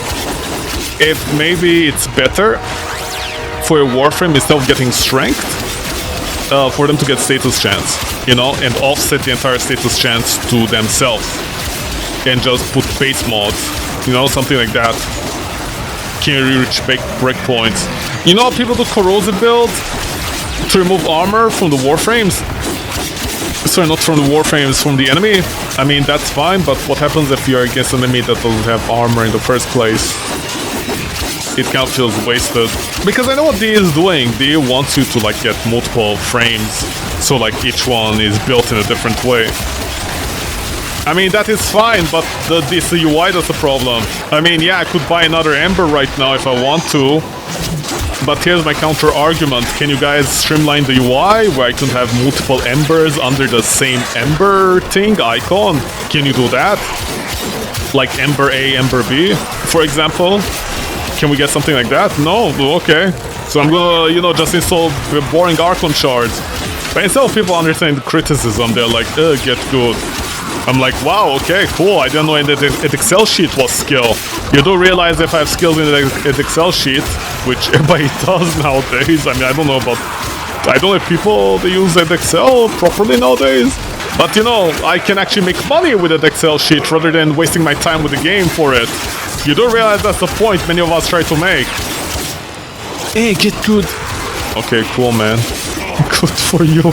if maybe it's better for a Warframe, instead of getting strength, for them to get status chance, you know, and offset the entire status chance to themselves and just put base mods, you know, something like that. Can you reach breakpoints? You know how people do corrosive builds to remove armor from the Warframes? Sorry, not from the Warframes, from the enemy. I mean, that's fine, but what happens if you're against an enemy that doesn't have armor in the first place? It kind of feels wasted. Because I know what DE is doing. DE wants you to like get multiple frames, so like each one is built in a different way. I mean, that is fine, but it's the UI that's the problem. I mean, yeah, I could buy another Ember right now if I want to. But here's my counter argument. Can you guys streamline the UI where I can have multiple Embers under the same Ember thing, icon? Can you do that? Like Ember A, Ember B, for example? Can we get something like that? No? Okay. So I'm gonna, you know, just install boring Archon shards. But instead of people understanding the criticism, they're like, get good. I'm like, wow, okay, cool. I didn't know that an Excel sheet was skill. You do realize if I have skills in an Excel sheet, which everybody does nowadays. I mean, I don't know if people they use an Excel properly nowadays. But you know, I can actually make money with an Excel sheet rather than wasting my time with the game for it. You do realize that's the point many of us try to make. Hey, get good. Okay, cool, man. Good for you.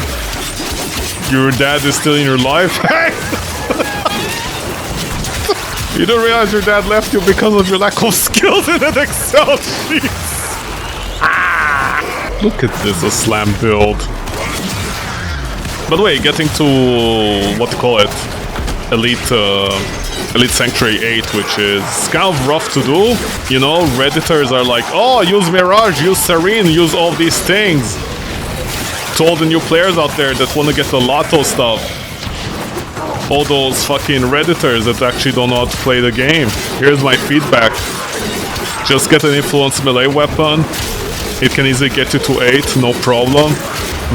Your dad is still in your life? You don't realize your dad left you because of your lack of skills in an Excel sheet. Look at this, a slam build. By the way, getting to what to call it, Elite Sanctuary 8, which is kind of rough to do. You know, Redditors are like, oh, use Mirage, use Serene, use all these things. To all the new players out there that want to get the Lotto stuff. All those fucking Redditors that actually don't know how to play the game. Here's my feedback. Just get an influence melee weapon. It can easily get you to 8, no problem.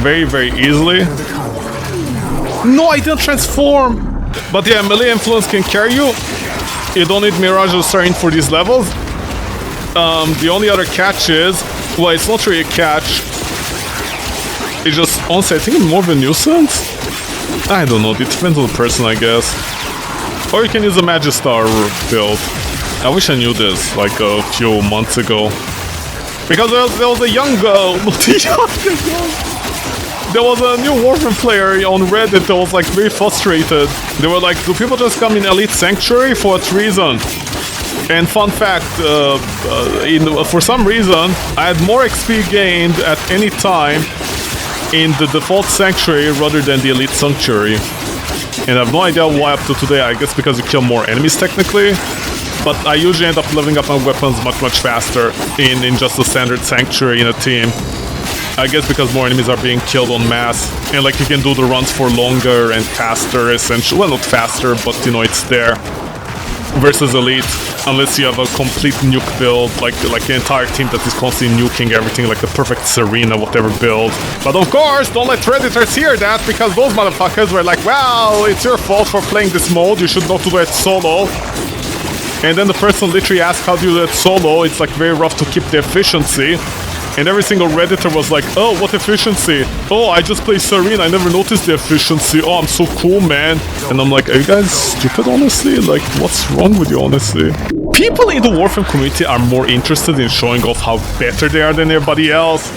Very, very easily. No, I didn't transform! But yeah, melee influence can carry you. You don't need Mirage or Serene for these levels. The only other catch is... Well, it's not really a catch. It's just, honestly, I think it's more of a nuisance. I don't know, it depends on the person, I guess. Or you can use a Magistar build. I wish I knew this, like, a few months ago. Because there was a young girl... There was a new Warframe player on Reddit that was, like, very frustrated. They were like, do people just come in Elite Sanctuary? For what reason? And fun fact, for some reason, I had more XP gained at any time in the default Sanctuary rather than the Elite Sanctuary. And I have no idea why up to today. I guess because you kill more enemies technically. But I usually end up leveling up my weapons much faster in just a standard Sanctuary in a team. I guess because more enemies are being killed en masse. And like you can do the runs for longer and faster essentially. Well, not faster, but you know, it's there. Versus Elite, unless you have a complete nuke build, like the entire team that is constantly nuking everything, like the perfect Serena, whatever build. But of course, don't let Redditors hear that, because those motherfuckers were like, well, it's your fault for playing this mode, you should know to do it solo. And then the person literally asked how do you do it solo, it's like very rough to keep the efficiency. And every single Redditor was like, oh, what efficiency? Oh, I just play Serene, I never noticed the efficiency. Oh, I'm so cool, man. And I'm like, are you guys stupid, honestly? Like, what's wrong with you, honestly? People in the Warframe community are more interested in showing off how better they are than everybody else.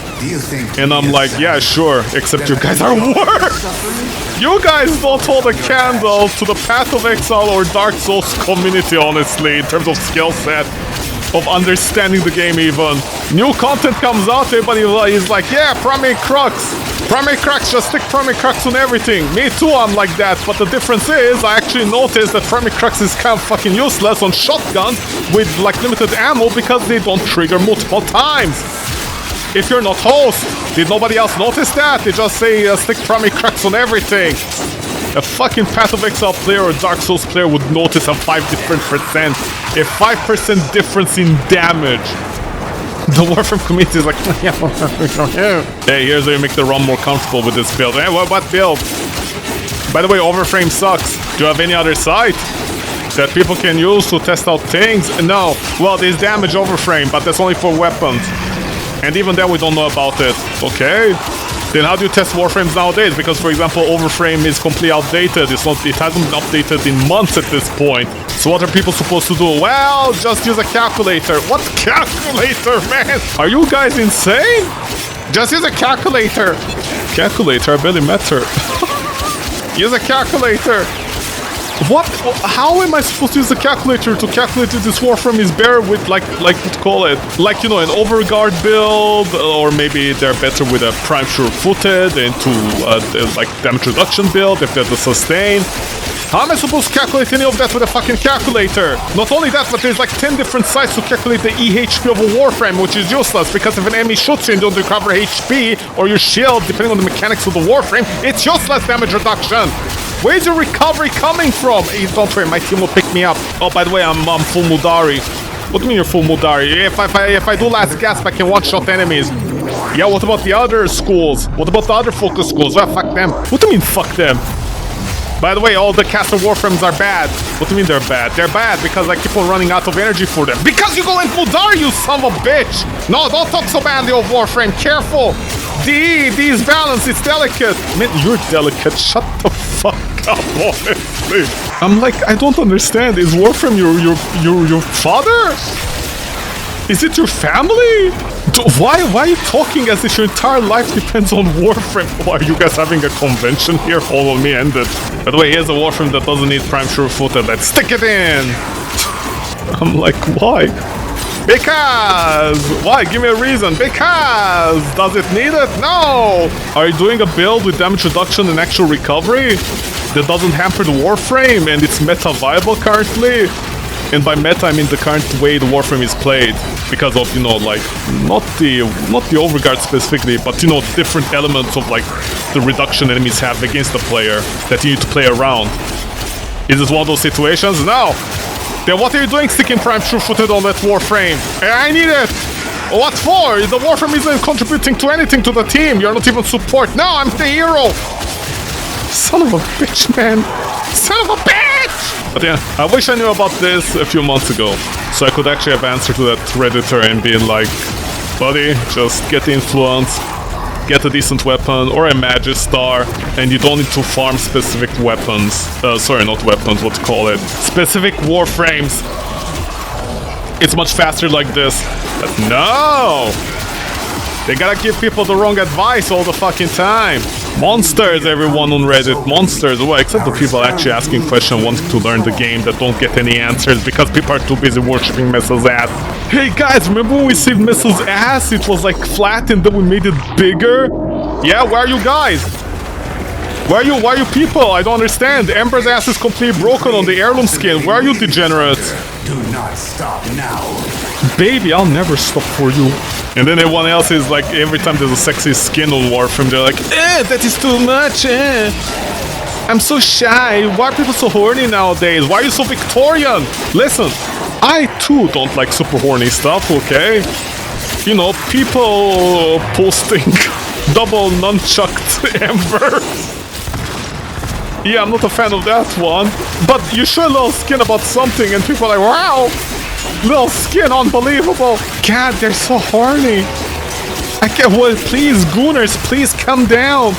And I'm like, yeah, sure, except you guys are worse. You guys don't hold a candle to the Path of Exile or Dark Souls community, honestly, in terms of skill set. Of understanding the game even. New content comes out, everybody is like, yeah, Primary Crux. Primary Crux, just stick Primary Crux on everything. Me too, I'm like that, but the difference is, I actually noticed that Primary Crux is kind of fucking useless on shotguns with like limited ammo because they don't trigger multiple times. If you're not host, did nobody else notice that? They just say stick Primary Crux on everything. A fucking Path of Exile player or Dark Souls player would notice a 5 different percent. A 5% difference in damage. The Warframe community is like, hey, here's how you make the run more comfortable with this build. Hey, what build? By the way, Warframe sucks. Do you have any other site that people can use to test out things? No. Well, there's damage Warframe, but that's only for weapons. And even then we don't know about it. Okay. Then how do you test Warframes nowadays? Because, for example, Warframe is completely outdated. It hasn't been updated in months at this point. So what are people supposed to do? Well, just use a calculator. What calculator, man? Are you guys insane? Just use a calculator. Calculator? I barely met her. Use a calculator. What? How am I supposed to use the calculator to calculate if this Warframe is better with, like what to call it? Like, you know, an Overguard build, or maybe they're better with a Prime Sure-Footed into, like, damage reduction build, if they're the sustain. How am I supposed to calculate any of that with a fucking calculator? Not only that, but there's like 10 different sites to calculate the EHP of a Warframe, which is useless, because if an enemy shoots you and don't recover HP, or your shield, depending on the mechanics of the Warframe, it's useless damage reduction. Where's your recovery coming from? Hey, don't worry, my team will pick me up. Oh, by the way, I'm full Mudari. What do you mean you're full Mudari? If I do last gasp, I can one-shot enemies. Yeah, what about the other schools? What about the other focus schools? Well, fuck them. What do you mean, fuck them? By the way, all the caster Warframes are bad. What do you mean they're bad? They're bad because I keep on running out of energy for them. Because you go in Mudari, you son of a bitch! No, don't talk so badly of Warframe. Careful! D is balanced, it's delicate. Man, you're delicate. Shut the fuck up, honestly. I'm like, I don't understand. Is Warframe your father? Is it your family? Why are you talking as if your entire life depends on Warframe? Why are you guys having a convention here? Hold on, me end it. By the way, here's a Warframe that doesn't need Prime Sure-Footed. Let's stick it in! I'm like, why? Because! Why? Give me a reason. Because! Does it need it? No! Are you doing a build with damage reduction and actual recovery that doesn't hamper the Warframe and it's meta viable currently? And by meta, I mean the current way the Warframe is played. Because of, you know, like, not the Overguard specifically, but, you know, different elements of, like, the reduction enemies have against the player that you need to play around. Is this one of those situations? No! Then what are you doing sticking prime sure-footed on that Warframe? I need it! What for? The Warframe isn't contributing to anything to the team. You're not even support. No, I'm the hero! Son of a bitch, man. Son of a bitch! But yeah, I wish I knew about this a few months ago. So I could actually have answered to that Redditor and been like, buddy, just get the influence, get a decent weapon or a Magistar, and you don't need to farm specific weapons. Sorry, not weapons, what to call it. Specific Warframes. It's much faster like this. But no! They gotta give people the wrong advice all the fucking time. Monsters, everyone on Reddit. Monsters. Well, except the people actually asking questions, wanting to learn the game that don't get any answers because people are too busy worshipping Mrs. Ass. Hey guys, remember when we saved Mrs. Ass? It was like flat and then we made it bigger? Yeah, where are you guys? Where are you people? I don't understand. Ember's ass is completely broken on the heirloom skin. Where are you degenerates? Do not stop now. Baby, I'll never stop for you. And then everyone else is like, every time there's a sexy skin on Warframe, they're like, that is too much, I'm so shy. Why are people so horny nowadays? Why are you so Victorian? Listen, I too don't like super horny stuff, okay? You know, people posting double nunchucked Ember. Yeah, I'm not a fan of that one. But you show a little skin about something and people are like, wow! Little skin, unbelievable! God, they're so horny! I can't, well, please, Gooners, please come down!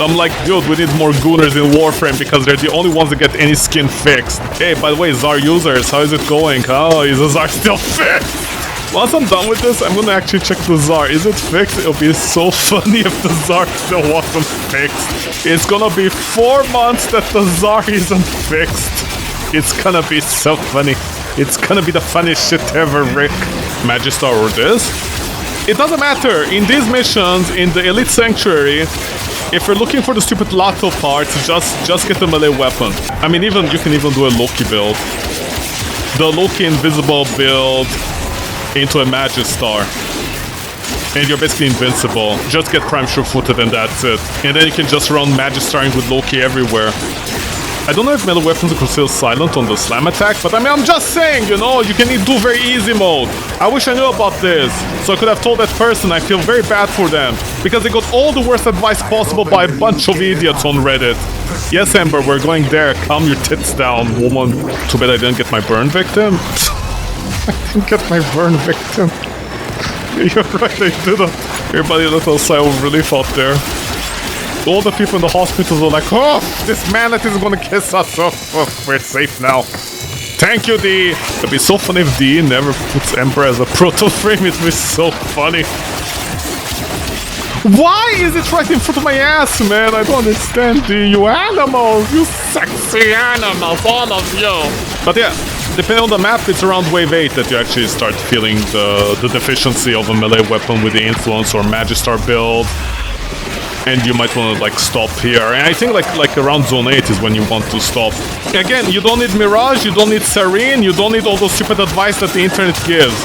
I'm like, dude, we need more Gooners in Warframe because they're the only ones that get any skin fixed. Hey, by the way, Zar users, how is it going? Oh, is the Zar still fixed? Once I'm done with this, I'm gonna actually check the Zar. Is it fixed? It'll be so funny if the Zar still wasn't fixed. It's gonna be 4 months that the Zar isn't fixed. It's gonna be so funny. It's gonna be the funniest shit ever, Rick. Magistar or this? It doesn't matter. In these missions, in the Elite Sanctuary, if you're looking for the stupid Lotto parts, just get the melee weapon. I mean, you can even do a Loki build. The Loki invisible build into a Magistar. And you're basically invincible. Just get Prime Sure-Footed and that's it. And then you can just run Magistarring with Loki everywhere. I don't know if melee weapons are considered silent on the slam attack, but I mean, I'm just saying, you know, you can do very easy mode. I wish I knew about this, so I could have told that person. I feel very bad for them, because they got all the worst advice possible by a bunch of idiots on Reddit. Yes, Ember, we're going there. Calm your tits down, woman. Too bad I didn't get my burn victim. I didn't get my burn victim. You're right, I didn't. Everybody a little sigh of relief out there. All the people in the hospitals were like, oh, this manlet is gonna kiss us. Oh, we're safe now. Thank you, D. It'd be so funny if D never puts Ember as a proto frame. It'd be so funny. Why is it right in front of my ass, man? I don't understand, D. You animals. You sexy animals, all of you. But yeah, depending on the map, it's around wave 8 that you actually start feeling the deficiency of a melee weapon with the influence or Magistar build. And you might want to like stop here. And I think like around zone 8 is when you want to stop. Again, you don't need Mirage, you don't need Serene, you don't need all those stupid advice that the internet gives.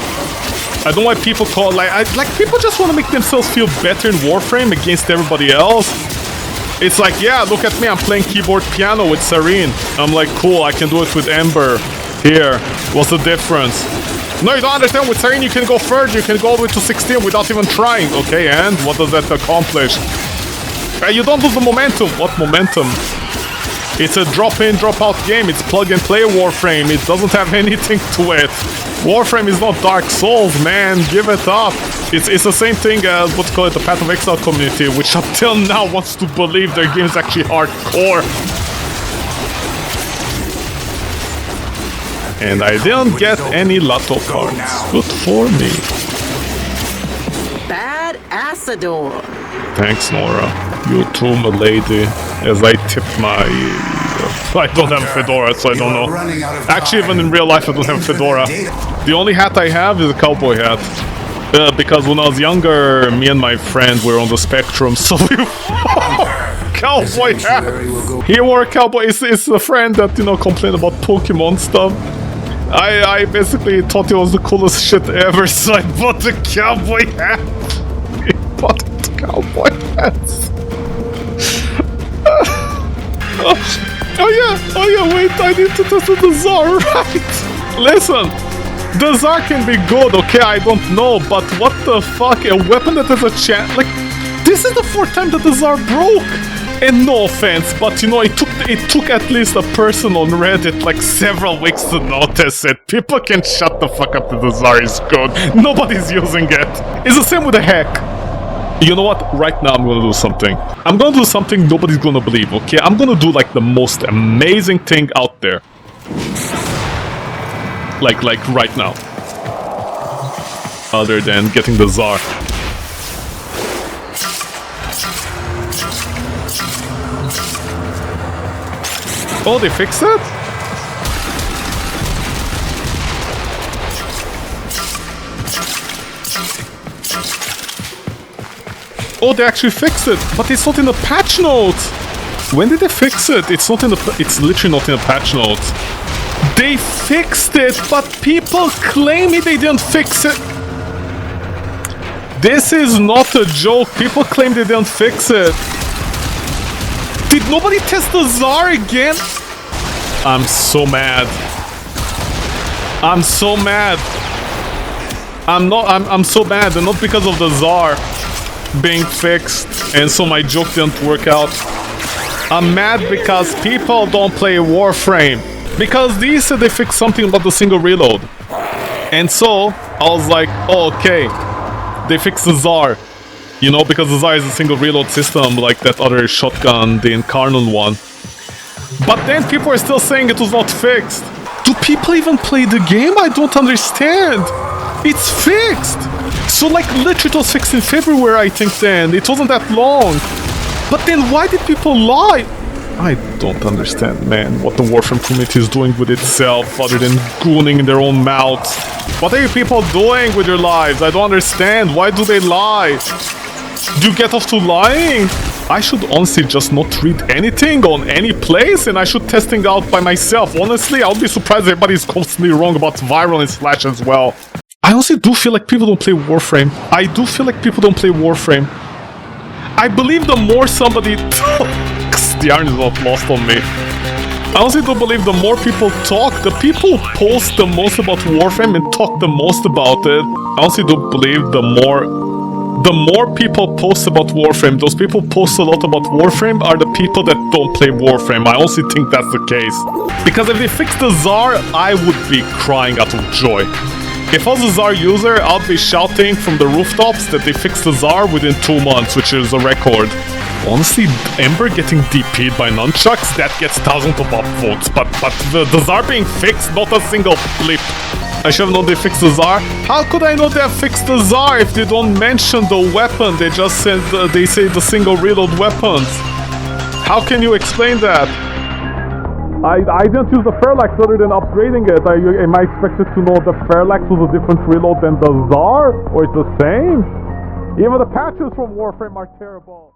I don't know why people call like people just want to make themselves feel better in Warframe against everybody else. It's like, yeah, look at me, I'm playing keyboard piano with Serene. I'm like, cool, I can do it with Ember. Here, what's the difference? No, you don't understand. With Serene, you can go further. You can go all the way to 16 without even trying. Okay, and what does that accomplish? You don't lose the momentum. What momentum? It's a drop-in, drop-out game. It's plug-and-play Warframe. It doesn't have anything to it. Warframe is not Dark Souls, man. Give it up. It's the same thing as, what's called the Path of Exile community, which up till now wants to believe their game is actually hardcore. And I didn't get any Lotto cards. Good for me. Bad Asador. Thanks, Nora. You too, my lady. As I tip my... I don't have a fedora, so I don't know. Actually, even in real life, I don't have a fedora. The only hat I have is a cowboy hat. Because when I was younger, me and my friend were on the spectrum, so we... cowboy hat! He wore a cowboy... It's a friend that, you know, complained about Pokemon stuff. I basically thought it was the coolest shit ever, so I bought the cowboy hat. I bought the cowboy hats. Oh yeah, wait, I need to test with the Zar, right? Listen, the Tsar can be good, okay, I don't know, but what the fuck, a weapon that has a chance, like, this is the fourth time that the Tsar broke! And no offense, but you know, it took at least a person on Reddit like several weeks to notice it. People can shut the fuck up that the Tsar is good. Nobody's using it. It's the same with the hack. You know what? Right now I'm gonna do something. I'm gonna do something nobody's gonna believe, okay? I'm gonna do like the most amazing thing out there. Like right now. Other than getting the Tsar. Oh, they fixed it? Oh, they actually fixed it, but it's not in the patch notes. When did they fix it? It's not in the. It's literally not in the patch notes. They fixed it, but people claim they didn't fix it. This is not a joke. People claim they didn't fix it. Did nobody test the Tsar again? I'm so mad. I'm so mad. I'm so mad, and not because of the Tsar being fixed, and so my joke didn't work out. I'm mad because people don't play Warframe. Because these said they fixed something about the single reload. And so, I was like, oh, okay. They fixed the Tsar. You know, because the Tsar is a single reload system, like that other shotgun, the Incarnon one. But then people are still saying it was not fixed. Do people even play the game? I don't understand. It's fixed. So like literally it was fixed in February, I think then. It wasn't that long. But then why did people lie? I don't understand, man, what the Warframe community is doing with itself other than gooning in their own mouths. What are you people doing with your lives? I don't understand. Why do they lie? Do you get off to lying? I should honestly just not read anything on any place and I should testing out by myself. Honestly, I would be surprised everybody's constantly wrong about Viral and Slash as well. I honestly do feel like people don't play Warframe. I do feel like people don't play Warframe. I believe the more somebody... the iron is not lost on me. I honestly do believe the more people talk, the people who post the most about Warframe and talk the most about it. I honestly do believe the more people post about Warframe, those people post a lot about Warframe are the people that don't play Warframe. I honestly think that's the case. Because if they fixed the Tsar, I would be crying out of joy. If I was a Tsar user, I'd be shouting from the rooftops that they fixed the Tsar within 2 months, which is a record. Honestly, Ember getting DP'd by nunchucks, that gets thousands of upvotes, but the Tsar being fixed, not a single blip. I should have known they fixed the Tsar. How could I know they have fixed the Tsar if they don't mention the weapon? They just said, they say the single reload weapons. How can you explain that? I didn't use the Fairlax other than upgrading it. Am I expected to know the Fairlax was a different reload than the Tsar? Or it's the same? Even the patches from Warframe are terrible.